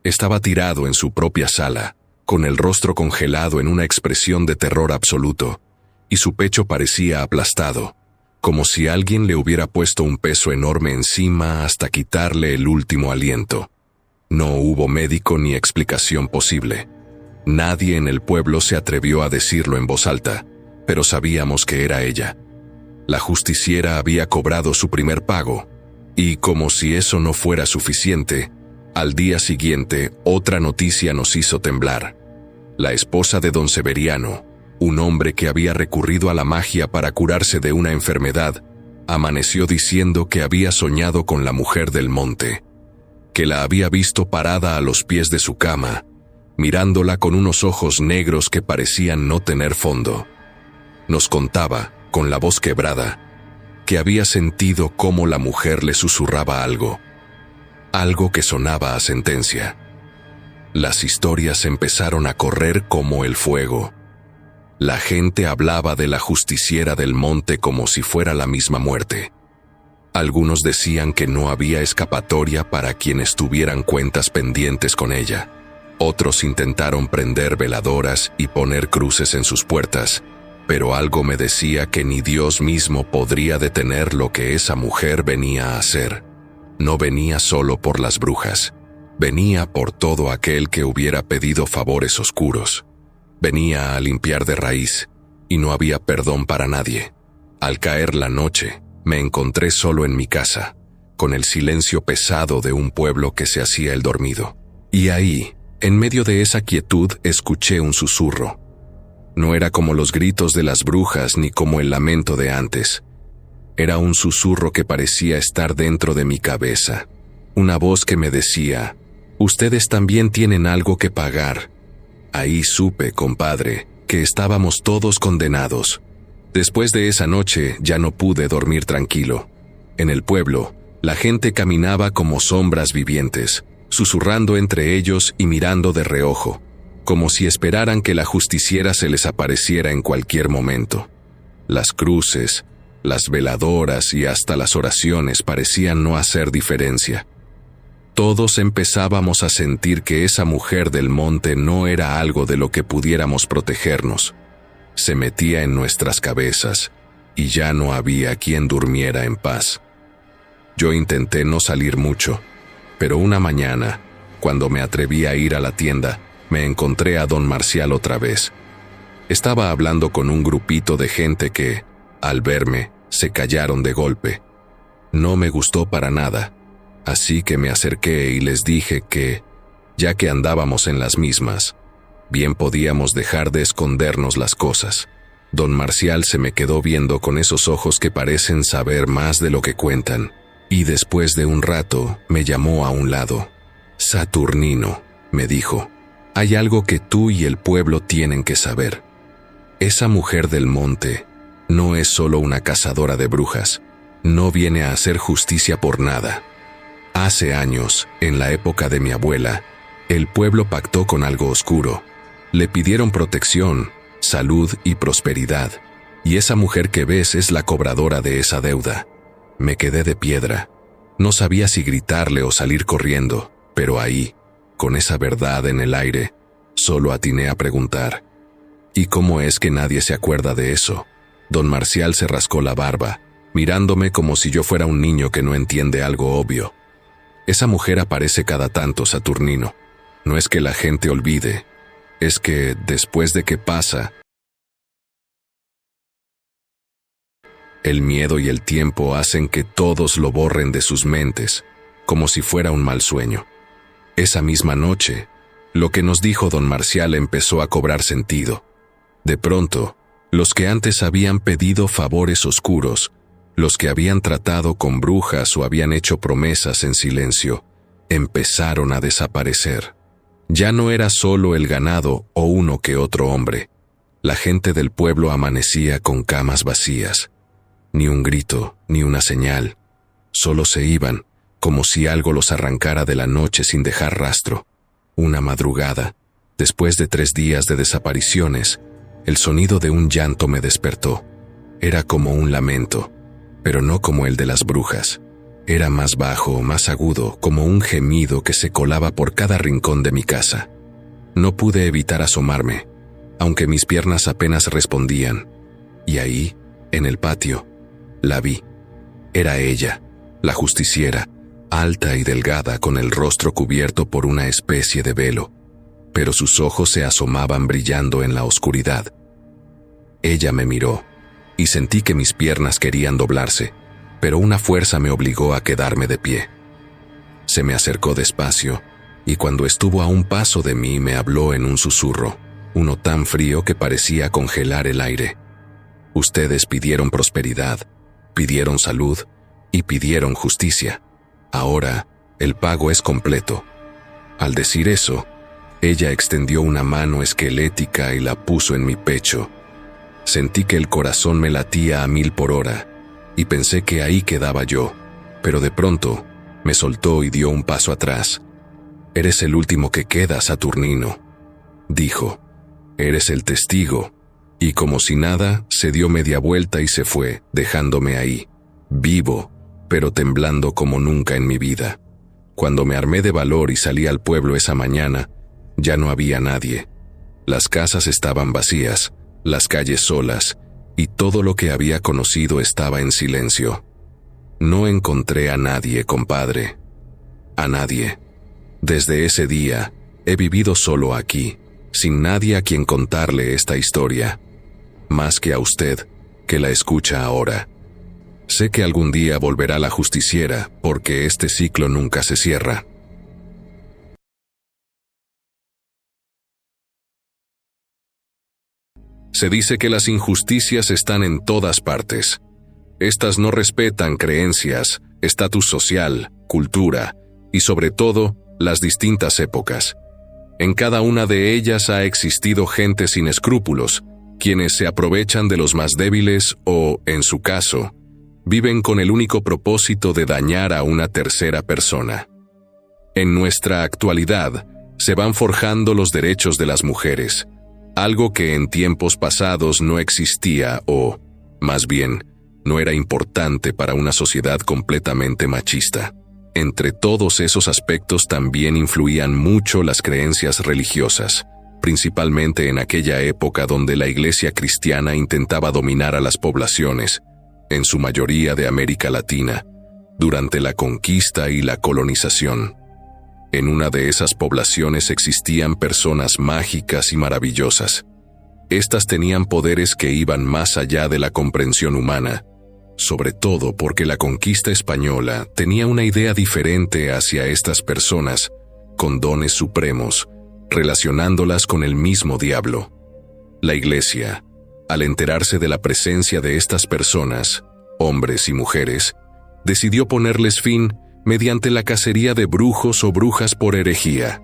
Speaker 1: Estaba tirado en su propia sala, con el rostro congelado en una expresión de terror absoluto, y su pecho parecía aplastado, como si alguien le hubiera puesto un peso enorme encima hasta quitarle el último aliento. No hubo médico ni explicación posible. Nadie en el pueblo se atrevió a decirlo en voz alta, pero sabíamos que era ella. La justiciera había cobrado su primer pago, y como si eso no fuera suficiente, al día siguiente otra noticia nos hizo temblar. La esposa de don Severiano, un hombre que había recurrido a la magia para curarse de una enfermedad, amaneció diciendo que había soñado con la mujer del monte, que la había visto parada a los pies de su cama, mirándola con unos ojos negros que parecían no tener fondo. Nos contaba, con la voz quebrada, que había sentido cómo la mujer le susurraba algo que sonaba a sentencia. Las historias empezaron a correr como el fuego. La gente hablaba de la justiciera del monte como si fuera la misma muerte. Algunos decían que no había escapatoria para quienes tuvieran cuentas pendientes con ella. Otros intentaron prender veladoras y poner cruces en sus puertas, pero algo me decía que ni Dios mismo podría detener lo que esa mujer venía a hacer. No venía solo por las brujas, venía por todo aquel que hubiera pedido favores oscuros. Venía a limpiar de raíz, y no había perdón para nadie. Al caer la noche, me encontré solo en mi casa, con el silencio pesado de un pueblo que se hacía el dormido. Y ahí, en medio de esa quietud, escuché un susurro. No era como los gritos de las brujas ni como el lamento de antes. Era un susurro que parecía estar dentro de mi cabeza. Una voz que me decía: «Ustedes también tienen algo que pagar». Ahí supe, compadre, que estábamos todos condenados. Después de esa noche ya no pude dormir tranquilo. En el pueblo, la gente caminaba como sombras vivientes, susurrando entre ellos y mirando de reojo, como si esperaran que la justiciera se les apareciera en cualquier momento. Las cruces, las veladoras y hasta las oraciones parecían no hacer diferencia. Todos empezábamos a sentir que esa mujer del monte no era algo de lo que pudiéramos protegernos. Se metía en nuestras cabezas, y ya no había quien durmiera en paz. Yo intenté no salir mucho, pero una mañana, cuando me atreví a ir a la tienda, me encontré a don Marcial otra vez. Estaba hablando con un grupito de gente que, al verme, se callaron de golpe. No me gustó para nada. Así que me acerqué y les dije que, ya que andábamos en las mismas, bien podíamos dejar de escondernos las cosas. Don Marcial se me quedó viendo con esos ojos que parecen saber más de lo que cuentan, y después de un rato me llamó a un lado. «Saturnino», me dijo, «hay algo que tú y el pueblo tienen que saber. Esa mujer del monte no es solo una cazadora de brujas, no viene a hacer justicia por nada. Hace años, en la época de mi abuela, el pueblo pactó con algo oscuro. Le pidieron protección, salud y prosperidad, y esa mujer que ves es la cobradora de esa deuda». Me quedé de piedra. No sabía si gritarle o salir corriendo, pero ahí, con esa verdad en el aire, Solo atiné a preguntar: ¿y cómo es que nadie se acuerda de eso? Don Marcial se rascó la barba, mirándome como si yo fuera un niño que no entiende algo obvio. Esa mujer aparece cada tanto, Saturnino. No es que la gente olvide, es que después de que pasa, el miedo y el tiempo hacen que todos lo borren de sus mentes, como si fuera un mal sueño. Esa misma noche, lo que nos dijo don Marcial empezó a cobrar sentido. De pronto, los que antes habían pedido favores oscuros, los que habían tratado con brujas o habían hecho promesas en silencio, empezaron a desaparecer. Ya no era solo el ganado o uno que otro hombre. La gente del pueblo amanecía con camas vacías. Ni un grito, ni una señal. Solo se iban, como si algo los arrancara de la noche sin dejar rastro. Una madrugada, después de 3 días de desapariciones, el sonido de un llanto me despertó. Era como un lamento, pero no como el de las brujas. Era más bajo, más agudo, como un gemido que se colaba por cada rincón de mi casa. No pude evitar asomarme, aunque mis piernas apenas respondían. Y ahí, en el patio, la vi. Era ella, la justiciera, alta y delgada con el rostro cubierto por una especie de velo, pero sus ojos se asomaban brillando en la oscuridad. Ella me miró, y sentí que mis piernas querían doblarse, pero una fuerza me obligó a quedarme de pie. Se me acercó despacio, y cuando estuvo a un paso de mí me habló en un susurro, uno tan frío que parecía congelar el aire. Ustedes pidieron prosperidad, pidieron salud y pidieron justicia. Ahora, el pago es completo. Al decir eso, ella extendió una mano esquelética y la puso en mi pecho. Sentí que el corazón me latía a 1000 por hora, y pensé que ahí quedaba yo, pero de pronto me soltó y dio un paso atrás. «Eres el último que queda, Saturnino», dijo. «Eres el testigo». Y como si nada, se dio media vuelta y se fue, dejándome ahí, vivo, pero temblando como nunca en mi vida. Cuando me armé de valor y salí al pueblo esa mañana, ya no había nadie. Las casas estaban vacías, las calles solas, y todo lo que había conocido estaba en silencio. No encontré a nadie, compadre. A nadie. Desde ese día, he vivido solo aquí, sin nadie a quien contarle esta historia. Más que a usted, que la escucha ahora. Sé que algún día volverá la justiciera, porque este ciclo nunca se cierra. Se dice que las injusticias están en todas partes. Estas no respetan creencias, estatus social, cultura y sobre todo, las distintas épocas. En cada una de ellas ha existido gente sin escrúpulos, quienes se aprovechan de los más débiles o, en su caso, viven con el único propósito de dañar a una tercera persona. En nuestra actualidad, se van forjando los derechos de las mujeres, algo que en tiempos pasados no existía o, más bien, no era importante para una sociedad completamente machista. Entre todos esos aspectos también influían mucho las creencias religiosas, principalmente en aquella época donde la Iglesia cristiana intentaba dominar a las poblaciones, en su mayoría de América Latina, durante la conquista y la colonización. En una de esas poblaciones existían personas mágicas y maravillosas. Estas tenían poderes que iban más allá de la comprensión humana, sobre todo porque la conquista española tenía una idea diferente hacia estas personas, con dones supremos, relacionándolas con el mismo diablo. La Iglesia, al enterarse de la presencia de estas personas, hombres y mujeres, decidió ponerles fin mediante la cacería de brujos o brujas por herejía.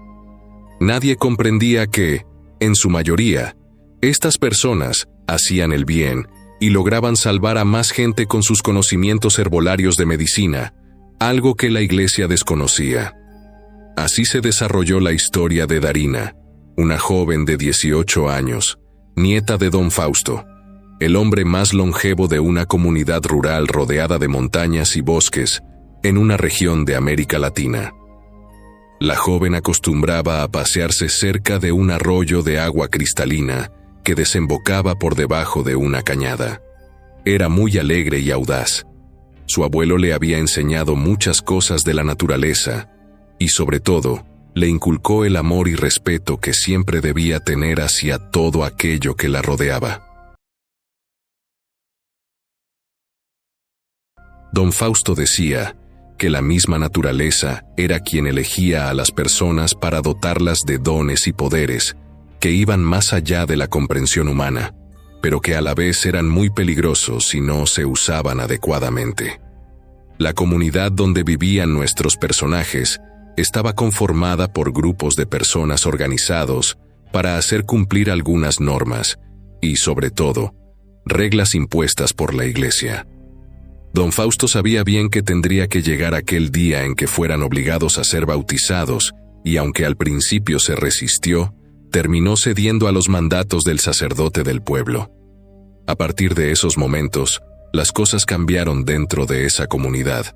Speaker 1: Nadie comprendía que, en su mayoría, estas personas hacían el bien y lograban salvar a más gente con sus conocimientos herbolarios de medicina, algo que la Iglesia desconocía. Así se desarrolló la historia de Darina, una joven de 18 años, nieta de don Fausto, el hombre más longevo de una comunidad rural rodeada de montañas y bosques en una región de América Latina. La joven acostumbraba a pasearse cerca de un arroyo de agua cristalina que desembocaba por debajo de una cañada. Era muy alegre y audaz. Su abuelo le había enseñado muchas cosas de la naturaleza y, sobre todo, le inculcó el amor y respeto que siempre debía tener hacia todo aquello que la rodeaba. Don Fausto decía que la misma naturaleza era quien elegía a las personas para dotarlas de dones y poderes que iban más allá de la comprensión humana, pero que a la vez eran muy peligrosos si no se usaban adecuadamente. La comunidad donde vivían nuestros personajes estaba conformada por grupos de personas organizados para hacer cumplir algunas normas y, sobre todo, reglas impuestas por la Iglesia. Don Fausto sabía bien que tendría que llegar aquel día en que fueran obligados a ser bautizados, y aunque al principio se resistió, terminó cediendo a los mandatos del sacerdote del pueblo. A partir de esos momentos, las cosas cambiaron dentro de esa comunidad.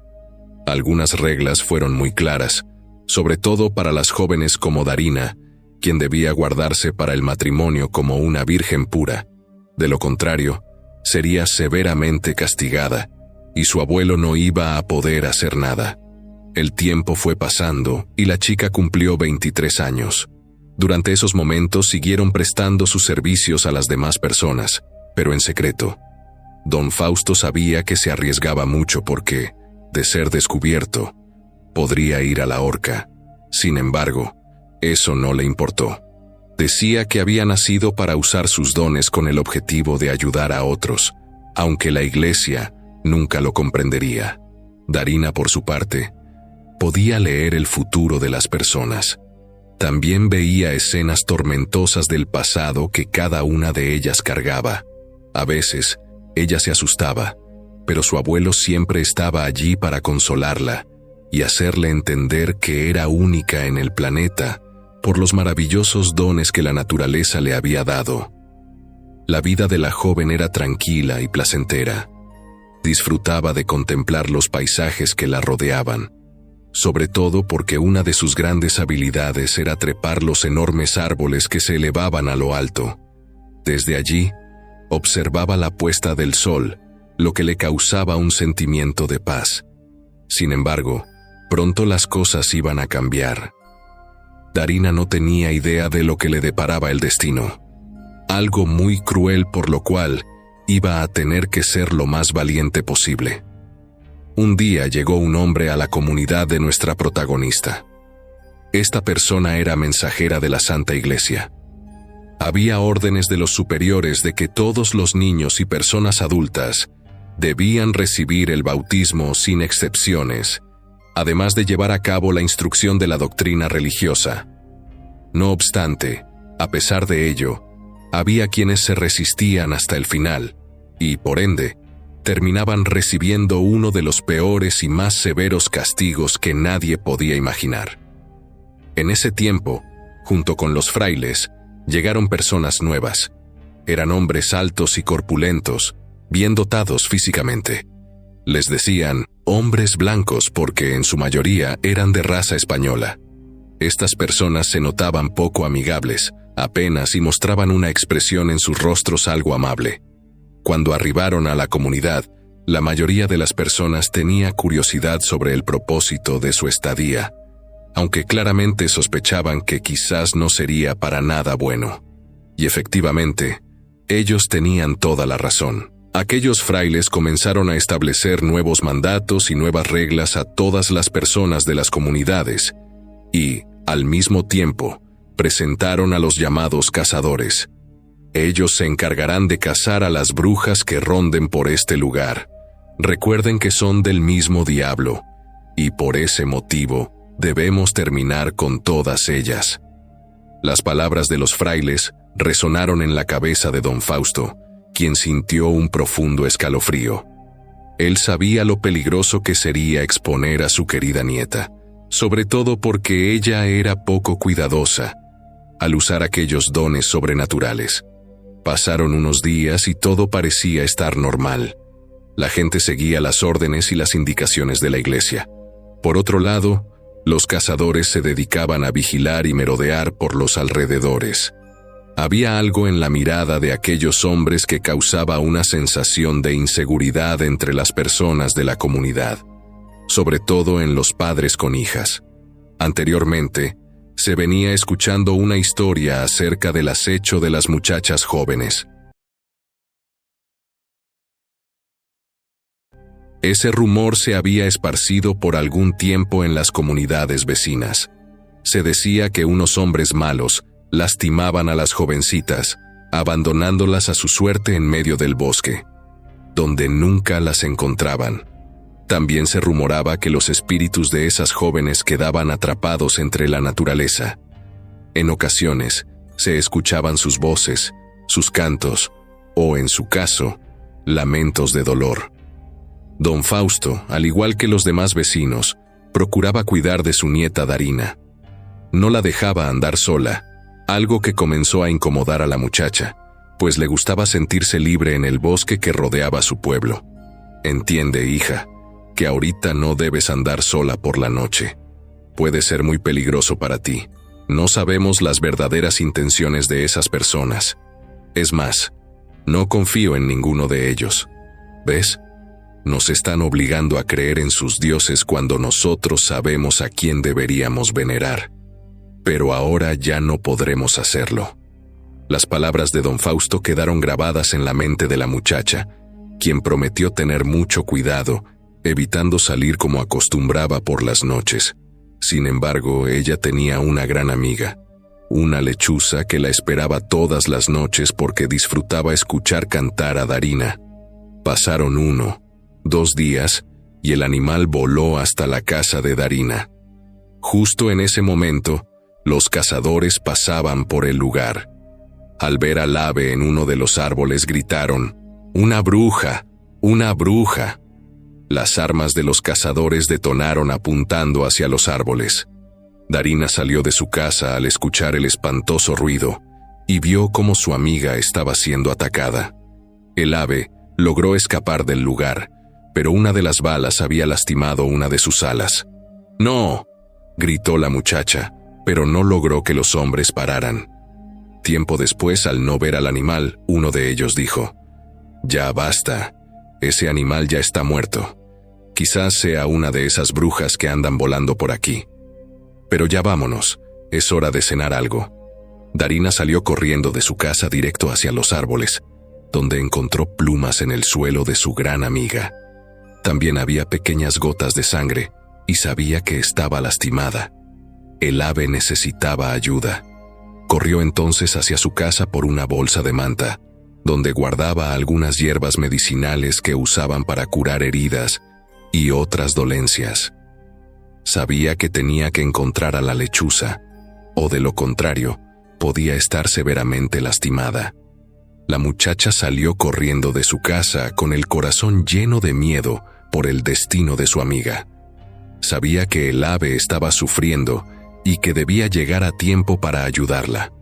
Speaker 1: Algunas reglas fueron muy claras, sobre todo para las jóvenes como Darina, quien debía guardarse para el matrimonio como una virgen pura. De lo contrario, sería severamente castigada, y su abuelo no iba a poder hacer nada. El tiempo fue pasando y la chica cumplió 23 años. Durante esos momentos siguieron prestando sus servicios a las demás personas, pero en secreto. Don Fausto sabía que se arriesgaba mucho porque, de ser descubierto, podría ir a la horca. Sin embargo, eso no le importó. Decía que había nacido para usar sus dones con el objetivo de ayudar a otros, aunque la Iglesia nunca lo comprendería. Darina, por su parte, podía leer el futuro de las personas. También veía escenas tormentosas del pasado que cada una de ellas cargaba. A veces, ella se asustaba, pero su abuelo siempre estaba allí para consolarla y hacerle entender que era única en el planeta por los maravillosos dones que la naturaleza le había dado. La vida de la joven era tranquila y placentera. Disfrutaba de contemplar los paisajes que la rodeaban, sobre todo porque una de sus grandes habilidades era trepar los enormes árboles que se elevaban a lo alto. Desde allí, observaba la puesta del sol, lo que le causaba un sentimiento de paz. Sin embargo, pronto las cosas iban a cambiar. Darina no tenía idea de lo que le deparaba el destino. Algo muy cruel, por lo cual iba a tener que ser lo más valiente posible. Un día llegó un hombre a la comunidad de nuestra protagonista. Esta persona era mensajera de la Santa Iglesia. Había órdenes de los superiores de que todos los niños y personas adultas debían recibir el bautismo sin excepciones, además de llevar a cabo la instrucción de la doctrina religiosa. No obstante, a pesar de ello, había quienes se resistían hasta el final y, por ende, terminaban recibiendo uno de los peores y más severos castigos que nadie podía imaginar. En ese tiempo, junto con los frailes, llegaron personas nuevas. Eran hombres altos y corpulentos, bien dotados físicamente. Les decían hombres blancos porque en su mayoría eran de raza española. Estas personas se notaban poco amigables, apenas y mostraban una expresión en sus rostros algo amable. Cuando arribaron a la comunidad, la mayoría de las personas tenía curiosidad sobre el propósito de su estadía, aunque claramente sospechaban que quizás no sería para nada bueno. Y efectivamente, ellos tenían toda la razón. Aquellos frailes comenzaron a establecer nuevos mandatos y nuevas reglas a todas las personas de las comunidades, y, al mismo tiempo, presentaron a los llamados cazadores. Ellos se encargarán de cazar a las brujas que ronden por este lugar. Recuerden que son del mismo diablo, y por ese motivo debemos terminar con todas ellas. Las palabras de los frailes resonaron en la cabeza de don Fausto, quien sintió un profundo escalofrío. Él sabía lo peligroso que sería exponer a su querida nieta, sobre todo porque ella era poco cuidadosa al usar aquellos dones sobrenaturales. Pasaron unos días y todo parecía estar normal. La gente seguía las órdenes y las indicaciones de la iglesia. Por otro lado, Los cazadores se dedicaban a vigilar y merodear por los alrededores. Había algo en la mirada de aquellos hombres que causaba una sensación de inseguridad entre las personas de la comunidad, sobre todo en los padres con hijas. Anteriormente, se venía escuchando una historia acerca del acecho de las muchachas jóvenes. Ese rumor se había esparcido por algún tiempo en las comunidades vecinas. Se decía que unos hombres malos lastimaban a las jovencitas, abandonándolas a su suerte en medio del bosque, donde nunca las encontraban. También se rumoraba que los espíritus de esas jóvenes quedaban atrapados entre la naturaleza. En ocasiones, se escuchaban sus voces, sus cantos, o, en su caso, lamentos de dolor. Don Fausto, al igual que los demás vecinos, procuraba cuidar de su nieta Darina. No la dejaba andar sola, algo que comenzó a incomodar a la muchacha, pues le gustaba sentirse libre en el bosque que rodeaba su pueblo. Entiende, hija, que ahorita no debes andar sola por la noche. Puede ser muy peligroso para ti. No sabemos las verdaderas intenciones de esas personas. Es más, no confío en ninguno de ellos. ¿Ves? Nos están obligando a creer en sus dioses cuando nosotros sabemos a quién deberíamos venerar. Pero ahora ya no podremos hacerlo. Las palabras de don Fausto quedaron grabadas en la mente de la muchacha, quien prometió tener mucho cuidado, evitando salir como acostumbraba por las noches. Sin embargo, ella tenía una gran amiga, una lechuza que la esperaba todas las noches porque disfrutaba escuchar cantar a Darina. Pasaron 1, 2 días, y el animal voló hasta la casa de Darina. Justo en ese momento, los cazadores pasaban por el lugar. Al ver al ave en uno de los árboles gritaron: ¡Una bruja! ¡Una bruja! Las armas de los cazadores detonaron apuntando hacia los árboles. Darina salió de su casa al escuchar el espantoso ruido y vio cómo su amiga estaba siendo atacada. El ave logró escapar del lugar, pero una de las balas había lastimado una de sus alas. ¡No!, gritó la muchacha, pero no logró que los hombres pararan. Tiempo después, al no ver al animal, uno de ellos dijo: «Ya basta, ese animal ya está muerto. Quizás sea una de esas brujas que andan volando por aquí. Pero ya vámonos, es hora de cenar algo». Darina salió corriendo de su casa directo hacia los árboles, donde encontró plumas en el suelo de su gran amiga. También había pequeñas gotas de sangre, y sabía que estaba lastimada. El ave necesitaba ayuda. Corrió entonces hacia su casa por una bolsa de manta, donde guardaba algunas hierbas medicinales que usaban para curar heridas y otras dolencias. Sabía que tenía que encontrar a la lechuza, o de lo contrario, podía estar severamente lastimada. La muchacha salió corriendo de su casa con el corazón lleno de miedo por el destino de su amiga. Sabía que el ave estaba sufriendo y que debía llegar a tiempo para ayudarla.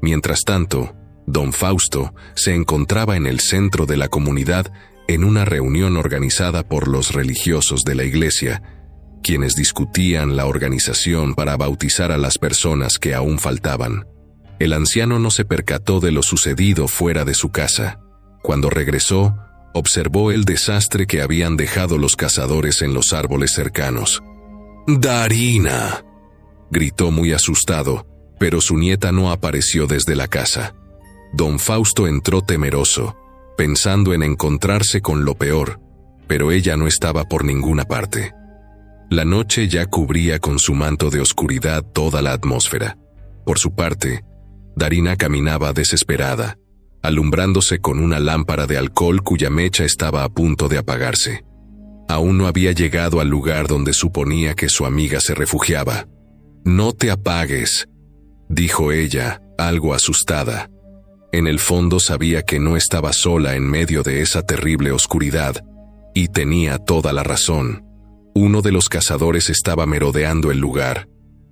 Speaker 1: Mientras tanto, don Fausto se encontraba en el centro de la comunidad en una reunión organizada por los religiosos de la iglesia, quienes discutían la organización para bautizar a las personas que aún faltaban. El anciano no se percató de lo sucedido fuera de su casa. Cuando regresó, observó el desastre que habían dejado los cazadores en los árboles cercanos. «¡Darina!», gritó muy asustado, pero su nieta no apareció desde la casa. Don Fausto entró temeroso, pensando en encontrarse con lo peor, pero ella no estaba por ninguna parte. La noche ya cubría con su manto de oscuridad toda la atmósfera. Por su parte, Darina caminaba desesperada, alumbrándose con una lámpara de alcohol cuya mecha estaba a punto de apagarse. Aún no había llegado al lugar donde suponía que su amiga se refugiaba. «No te apagues», dijo ella, algo asustada. En el fondo sabía que no estaba sola en medio de esa terrible oscuridad, y tenía toda la razón. Uno de los cazadores estaba merodeando el lugar.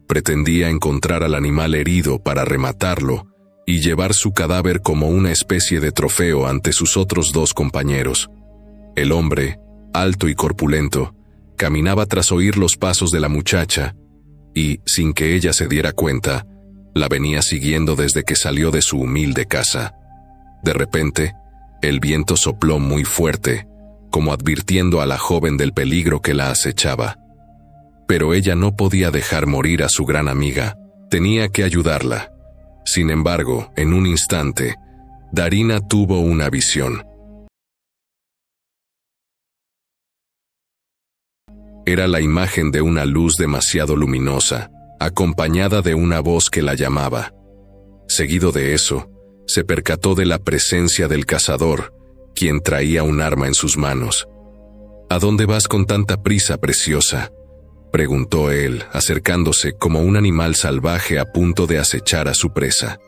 Speaker 1: Pretendía encontrar al animal herido para rematarlo y llevar su cadáver como una especie de trofeo ante sus otros 2 compañeros. El hombre, alto y corpulento, caminaba tras oír los pasos de la muchacha y, sin que ella se diera cuenta, la venía siguiendo desde que salió de su humilde casa. De repente, el viento sopló muy fuerte, como advirtiendo a la joven del peligro que la acechaba. Pero ella no podía dejar morir a su gran amiga, tenía que ayudarla. Sin embargo, en un instante, Darina tuvo una visión. Era la imagen de una luz demasiado luminosa, acompañada de una voz que la llamaba. Seguido de eso, se percató de la presencia del cazador, quien traía un arma en sus manos. «¿A dónde vas con tanta prisa, preciosa?», preguntó él, acercándose como un animal salvaje a punto de acechar a su presa.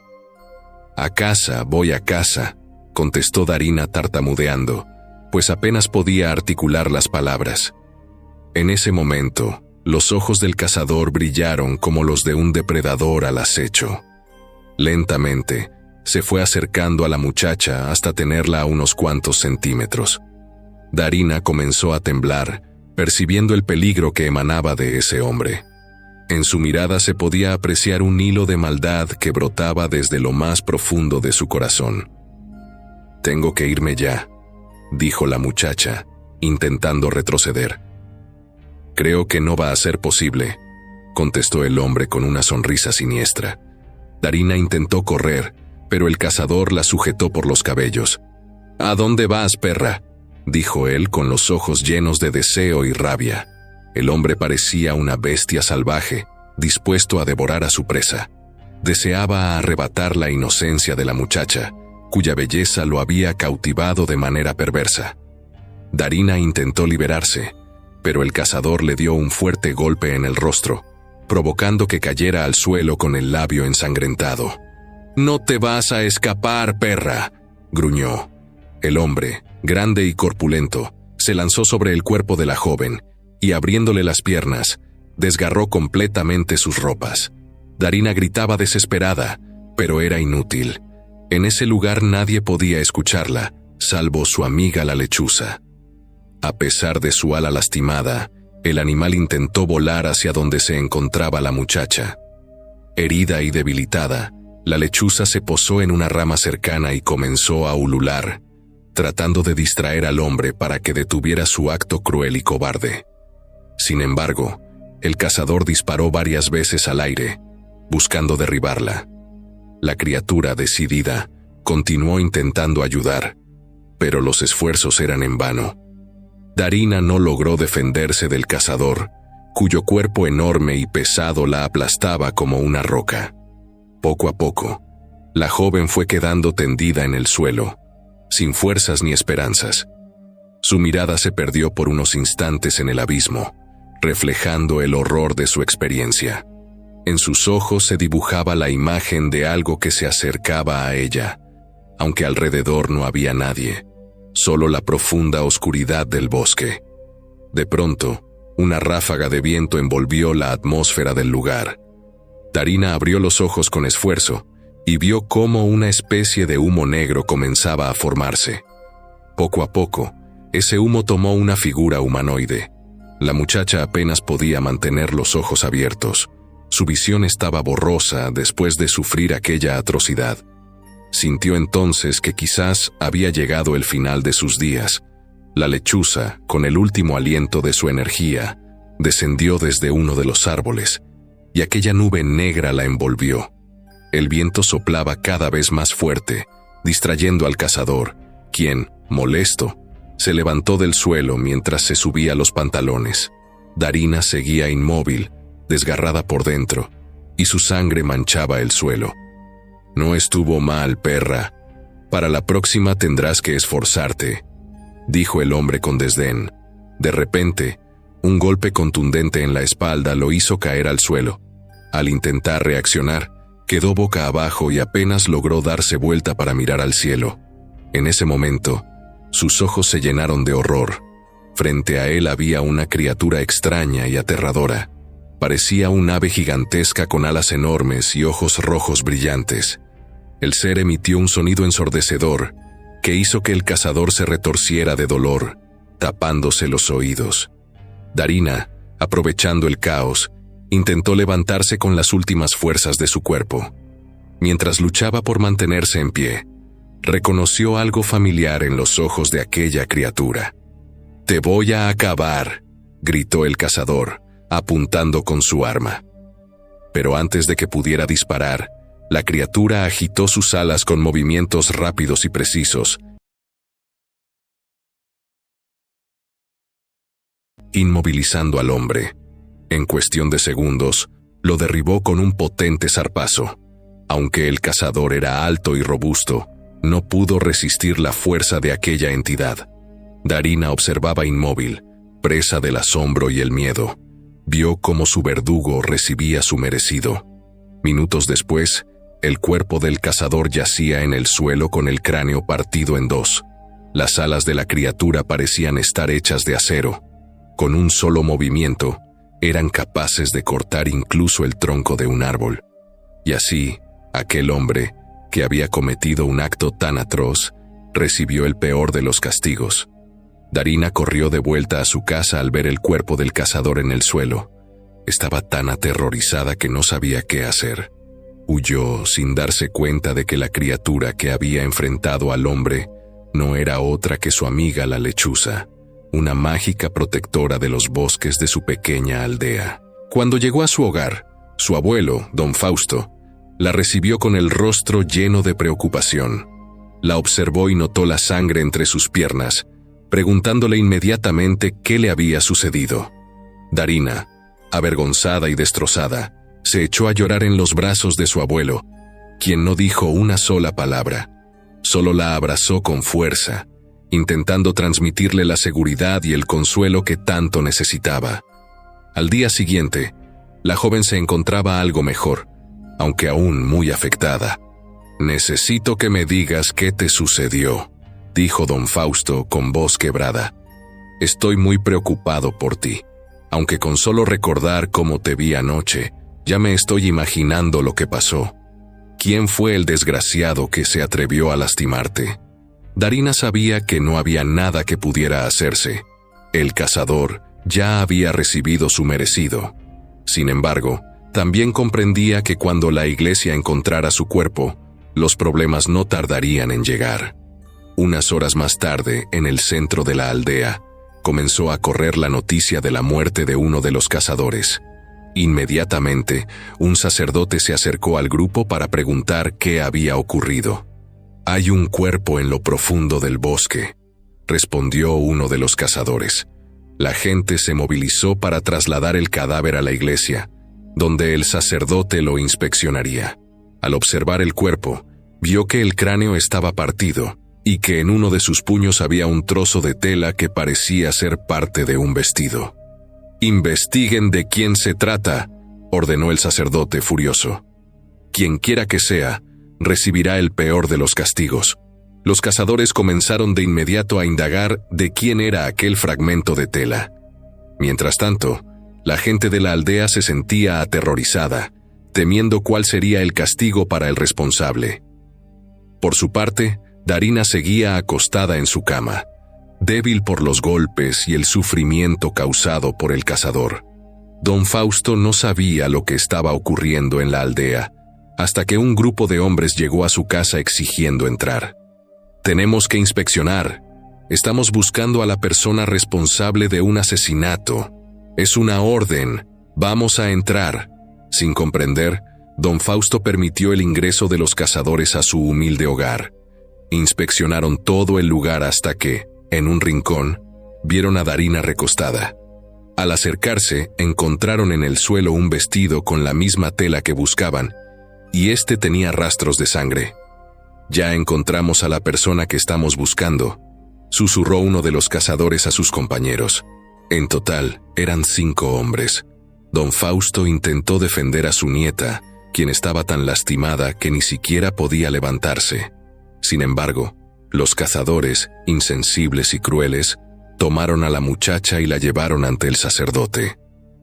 Speaker 1: «A casa, voy a casa», contestó Darina tartamudeando, pues apenas podía articular las palabras. En ese momento, los ojos del cazador brillaron como los de un depredador al acecho. Lentamente, se fue acercando a la muchacha hasta tenerla a unos cuantos centímetros. Darina comenzó a temblar, percibiendo el peligro que emanaba de ese hombre. En su mirada se podía apreciar un hilo de maldad que brotaba desde lo más profundo de su corazón. «Tengo que irme ya», dijo la muchacha, intentando retroceder. «Creo que no va a ser posible», contestó el hombre con una sonrisa siniestra. Darina intentó correr, pero el cazador la sujetó por los cabellos. «¿A dónde vas, perra?», dijo él con los ojos llenos de deseo y rabia. El hombre parecía una bestia salvaje, dispuesto a devorar a su presa. Deseaba arrebatar la inocencia de la muchacha, cuya belleza lo había cautivado de manera perversa. Darina intentó liberarse, pero el cazador le dio un fuerte golpe en el rostro, provocando que cayera al suelo con el labio ensangrentado. «No te vas a escapar, perra», gruñó. El hombre, grande y corpulento, se lanzó sobre el cuerpo de la joven y, abriéndole las piernas, desgarró completamente sus ropas. Darina gritaba desesperada, pero era inútil. En ese lugar nadie podía escucharla, salvo su amiga la lechuza. A pesar de su ala lastimada, el animal intentó volar hacia donde se encontraba la muchacha. Herida y debilitada, la lechuza se posó en una rama cercana y comenzó a ulular, tratando de distraer al hombre para que detuviera su acto cruel y cobarde. Sin embargo, el cazador disparó varias veces al aire, buscando derribarla. La criatura, decidida, continuó intentando ayudar, pero los esfuerzos eran en vano. Darina no logró defenderse del cazador, cuyo cuerpo enorme y pesado la aplastaba como una roca. Poco a poco, la joven fue quedando tendida en el suelo, sin fuerzas ni esperanzas. Su mirada se perdió por unos instantes en el abismo, reflejando el horror de su experiencia. En sus ojos se dibujaba la imagen de algo que se acercaba a ella, aunque alrededor no había nadie, solo la profunda oscuridad del bosque. De pronto, una ráfaga de viento envolvió la atmósfera del lugar. Darina abrió los ojos con esfuerzo y vio cómo una especie de humo negro comenzaba a formarse. Poco a poco, ese humo tomó una figura humanoide. La muchacha apenas podía mantener los ojos abiertos. Su visión estaba borrosa después de sufrir aquella atrocidad. Sintió entonces que quizás había llegado el final de sus días. La lechuza, con el último aliento de su energía, descendió desde uno de los árboles, y aquella nube negra la envolvió. El viento soplaba cada vez más fuerte, distrayendo al cazador, quien, molesto, se levantó del suelo mientras se subía los pantalones. Darina seguía inmóvil, desgarrada por dentro, y su sangre manchaba el suelo. «No estuvo mal, perra. Para la próxima tendrás que esforzarte», dijo el hombre con desdén. De repente, un golpe contundente en la espalda lo hizo caer al suelo. Al intentar reaccionar, quedó boca abajo y apenas logró darse vuelta para mirar al cielo. En ese momento, sus ojos se llenaron de horror. Frente a él había una criatura extraña y aterradora. Parecía un ave gigantesca con alas enormes y ojos rojos brillantes. El ser emitió un sonido ensordecedor que hizo que el cazador se retorciera de dolor, tapándose los oídos. Darina, aprovechando el caos, Intentó levantarse con las últimas fuerzas de su cuerpo. Mientras luchaba por mantenerse en pie, reconoció algo familiar en los ojos de aquella criatura. «Te voy a acabar», gritó el cazador, apuntando con su arma. Pero antes de que pudiera disparar, la criatura agitó sus alas con movimientos rápidos y precisos, inmovilizando al hombre. En cuestión de segundos, lo derribó con un potente zarpazo. Aunque el cazador era alto y robusto, no pudo resistir la fuerza de aquella entidad. Darina observaba inmóvil, presa del asombro y el miedo. Vio cómo su verdugo recibía su merecido. Minutos después, el cuerpo del cazador yacía en el suelo con el cráneo partido en dos. Las alas de la criatura parecían estar hechas de acero. Con un solo movimiento, eran capaces de cortar incluso el tronco de un árbol. Y así, aquel hombre, que había cometido un acto tan atroz, recibió el peor de los castigos. Darina corrió de vuelta a su casa al ver el cuerpo del cazador en el suelo. Estaba tan aterrorizada que no sabía qué hacer. Huyó sin darse cuenta de que la criatura que había enfrentado al hombre no era otra que su amiga la lechuza, una mágica protectora de los bosques de su pequeña aldea. Cuando llegó a su hogar, su abuelo, don Fausto, la recibió con el rostro lleno de preocupación. La observó y notó la sangre entre sus piernas, preguntándole inmediatamente qué le había sucedido. Darina, avergonzada y destrozada, se echó a llorar en los brazos de su abuelo, quien no dijo una sola palabra. Solo la abrazó con fuerza, intentando transmitirle la seguridad y el consuelo que tanto necesitaba. Al día siguiente, la joven se encontraba algo mejor, aunque aún muy afectada. «Necesito que me digas qué te sucedió», dijo don Fausto con voz quebrada. «Estoy muy preocupado por ti, aunque con solo recordar cómo te vi anoche, ya me estoy imaginando lo que pasó. ¿Quién fue el desgraciado que se atrevió a lastimarte?» Darina sabía que no había nada que pudiera hacerse. El cazador ya había recibido su merecido. Sin embargo, también comprendía que cuando la iglesia encontrara su cuerpo, los problemas no tardarían en llegar. Unas horas más tarde, en el centro de la aldea, comenzó a correr la noticia de la muerte de uno de los cazadores. Inmediatamente, un sacerdote se acercó al grupo para preguntar qué había ocurrido. «Hay un cuerpo en lo profundo del bosque», respondió uno de los cazadores. La gente se movilizó para trasladar el cadáver a la iglesia, donde el sacerdote lo inspeccionaría. Al observar el cuerpo, vio que el cráneo estaba partido y que en uno de sus puños había un trozo de tela que parecía ser parte de un vestido. «Investiguen de quién se trata», ordenó el sacerdote furioso. «Quien quiera que sea, recibirá el peor de los castigos». Los cazadores comenzaron de inmediato a indagar de quién era aquel fragmento de tela. Mientras tanto, la gente de la aldea se sentía aterrorizada, temiendo cuál sería el castigo para el responsable. Por su parte, Darina seguía acostada en su cama, débil por los golpes y el sufrimiento causado por el cazador. Don Fausto no sabía lo que estaba ocurriendo en la aldea, hasta que un grupo de hombres llegó a su casa exigiendo entrar. «Tenemos que inspeccionar. Estamos buscando a la persona responsable de un asesinato. Es una orden. Vamos a entrar». Sin comprender, don Fausto permitió el ingreso de los cazadores a su humilde hogar. Inspeccionaron todo el lugar hasta que, en un rincón, vieron a Darina recostada. Al acercarse, encontraron en el suelo un vestido con la misma tela que buscaban, y este tenía rastros de sangre. «Ya encontramos a la persona que estamos buscando», susurró uno de los cazadores a sus compañeros. En total, eran 5 hombres. Don Fausto intentó defender a su nieta, quien estaba tan lastimada que ni siquiera podía levantarse. Sin embargo, los cazadores, insensibles y crueles, tomaron a la muchacha y la llevaron ante el sacerdote.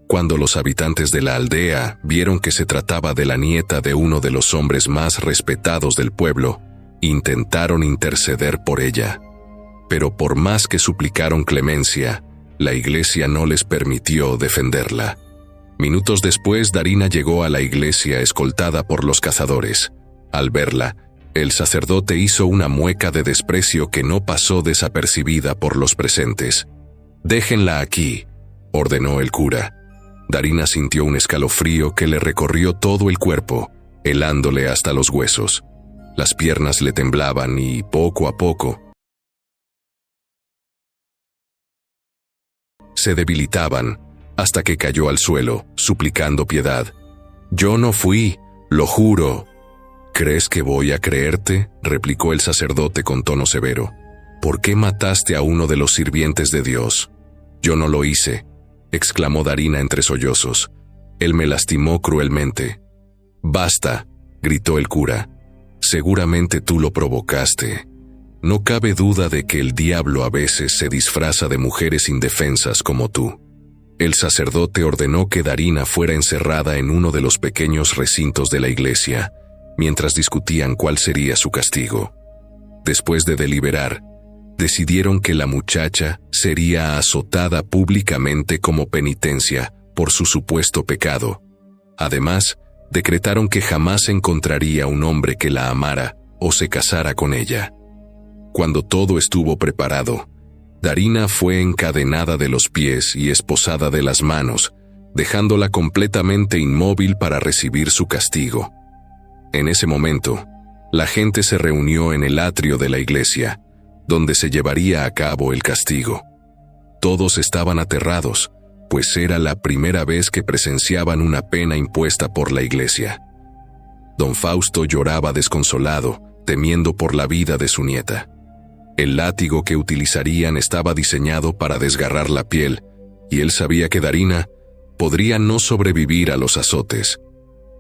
Speaker 1: Cuando los habitantes de la aldea vieron que se trataba de la nieta de uno de los hombres más respetados del pueblo, intentaron interceder por ella. Pero por más que suplicaron clemencia, la iglesia no les permitió defenderla. Minutos después, Darina llegó a la iglesia escoltada por los cazadores. Al verla, el sacerdote hizo una mueca de desprecio que no pasó desapercibida por los presentes. «Déjenla aquí», ordenó el cura. Darina sintió un escalofrío que le recorrió todo el cuerpo, helándole hasta los huesos. Las piernas le temblaban y, poco a poco, se debilitaban, hasta que cayó al suelo, suplicando piedad. «Yo no fui, lo juro». «¿Crees que voy a creerte?», replicó el sacerdote con tono severo. «¿Por qué mataste a uno de los sirvientes de Dios?». «Yo no lo hice», exclamó Darina entre sollozos. «Él me lastimó cruelmente». «Basta», gritó el cura. «Seguramente tú lo provocaste. No cabe duda de que el diablo a veces se disfraza de mujeres indefensas como tú». El sacerdote ordenó que Darina fuera encerrada en uno de los pequeños recintos de la iglesia, mientras discutían cuál sería su castigo. Después de deliberar, decidieron que la muchacha sería azotada públicamente como penitencia por su supuesto pecado. Además, decretaron que jamás encontraría un hombre que la amara o se casara con ella. Cuando todo estuvo preparado, Darina fue encadenada de los pies y esposada de las manos, dejándola completamente inmóvil para recibir su castigo. En ese momento, la gente se reunió en el atrio de la iglesia, donde se llevaría a cabo el castigo. Todos estaban aterrados, pues era la primera vez que presenciaban una pena impuesta por la iglesia. Don Fausto lloraba desconsolado, temiendo por la vida de su nieta. El látigo que utilizarían estaba diseñado para desgarrar la piel, y él sabía que Darina podría no sobrevivir a los azotes.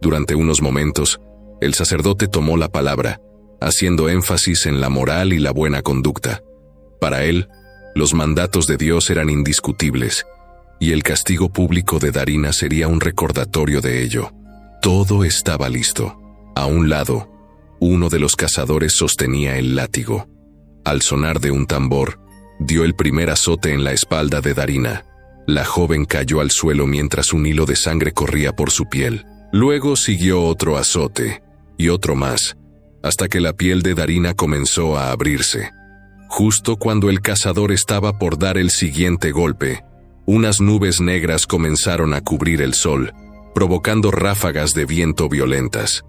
Speaker 1: Durante unos momentos, el sacerdote tomó la palabra, haciendo énfasis en la moral y la buena conducta. Para él, los mandatos de Dios eran indiscutibles, y el castigo público de Darina sería un recordatorio de ello. Todo estaba listo. A un lado, uno de los cazadores sostenía el látigo. Al sonar de un tambor, dio el primer azote en la espalda de Darina. La joven cayó al suelo mientras un hilo de sangre corría por su piel. Luego siguió otro azote, y otro más, hasta que la piel de Darina comenzó a abrirse. Justo cuando el cazador estaba por dar el siguiente golpe, unas nubes negras comenzaron a cubrir el sol, provocando ráfagas de viento violentas.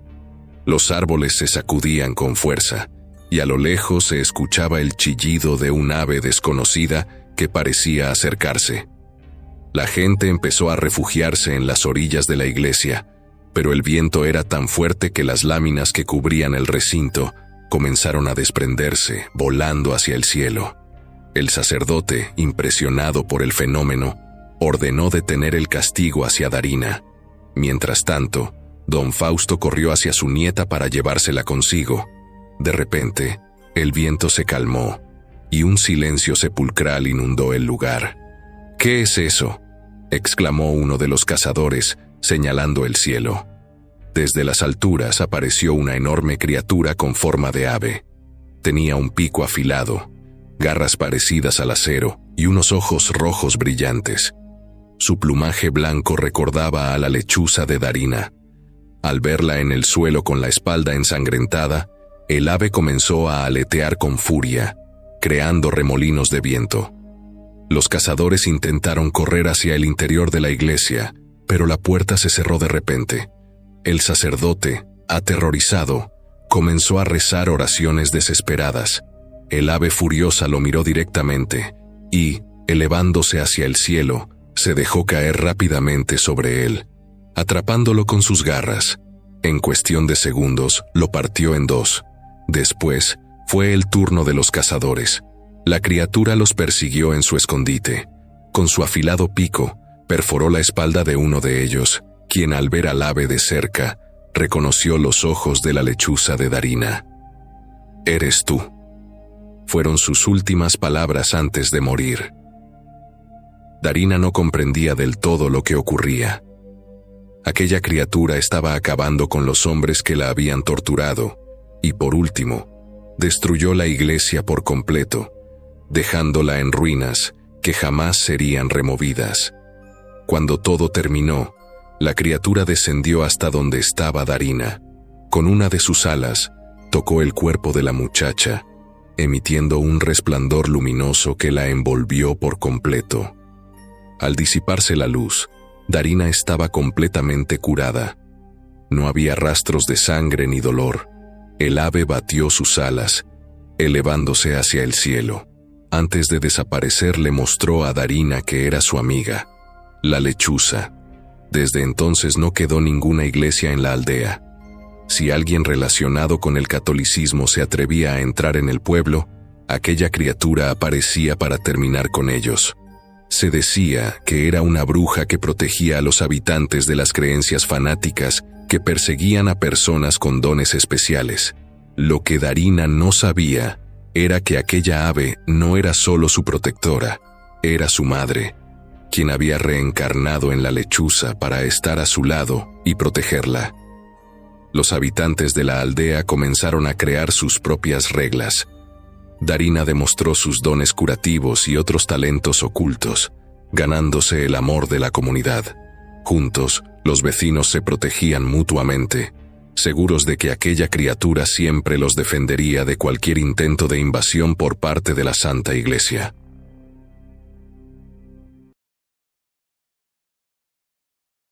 Speaker 1: Los árboles se sacudían con fuerza, y a lo lejos se escuchaba el chillido de un ave desconocida que parecía acercarse. La gente empezó a refugiarse en las orillas de la iglesia, pero el viento era tan fuerte que las láminas que cubrían el recinto comenzaron a desprenderse, volando hacia el cielo. El sacerdote, impresionado por el fenómeno, ordenó detener el castigo hacia Darina. Mientras tanto, don Fausto corrió hacia su nieta para llevársela consigo. De repente, el viento se calmó, y un silencio sepulcral inundó el lugar. «¿Qué es eso?», exclamó uno de los cazadores, señalando el cielo. Desde las alturas apareció una enorme criatura con forma de ave. Tenía un pico afilado, garras parecidas al acero y unos ojos rojos brillantes. Su plumaje blanco recordaba a la lechuza de Darina. Al verla en el suelo con la espalda ensangrentada, el ave comenzó a aletear con furia, creando remolinos de viento. Los cazadores intentaron correr hacia el interior de la iglesia, pero la puerta se cerró de repente. El sacerdote, aterrorizado, comenzó a rezar oraciones desesperadas. El ave furiosa lo miró directamente y, elevándose hacia el cielo, se dejó caer rápidamente sobre él, atrapándolo con sus garras. En cuestión de segundos, lo partió en dos. Después, fue el turno de los cazadores. La criatura los persiguió en su escondite. Con su afilado pico, perforó la espalda de uno de ellos, quien al ver al ave de cerca, reconoció los ojos de la lechuza de Darina. «Eres tú», fueron sus últimas palabras antes de morir. Darina no comprendía del todo lo que ocurría. Aquella criatura estaba acabando con los hombres que la habían torturado, y por último, destruyó la iglesia por completo, dejándola en ruinas que jamás serían removidas. Cuando todo terminó, La criatura descendió hasta donde estaba Darina. Con una de sus alas, tocó el cuerpo de la muchacha, emitiendo un resplandor luminoso que la envolvió por completo. Al disiparse la luz, Darina estaba completamente curada. No había rastros de sangre ni dolor. El ave batió sus alas, elevándose hacia el cielo. Antes de desaparecer le mostró a Darina que era su amiga, la lechuza. Desde entonces no quedó ninguna iglesia en la aldea. Si alguien relacionado con el catolicismo se atrevía a entrar en el pueblo, aquella criatura aparecía para terminar con ellos. Se decía que era una bruja que protegía a los habitantes de las creencias fanáticas que perseguían a personas con dones especiales. Lo que Darina no sabía era que aquella ave no era solo su protectora, era su madre, quien había reencarnado en la lechuza para estar a su lado y protegerla. Los habitantes de la aldea comenzaron a crear sus propias reglas. Darina demostró sus dones curativos y otros talentos ocultos, ganándose el amor de la comunidad. Juntos, los vecinos se protegían mutuamente, seguros de que aquella criatura siempre los defendería de cualquier intento de invasión por parte de la Santa Iglesia.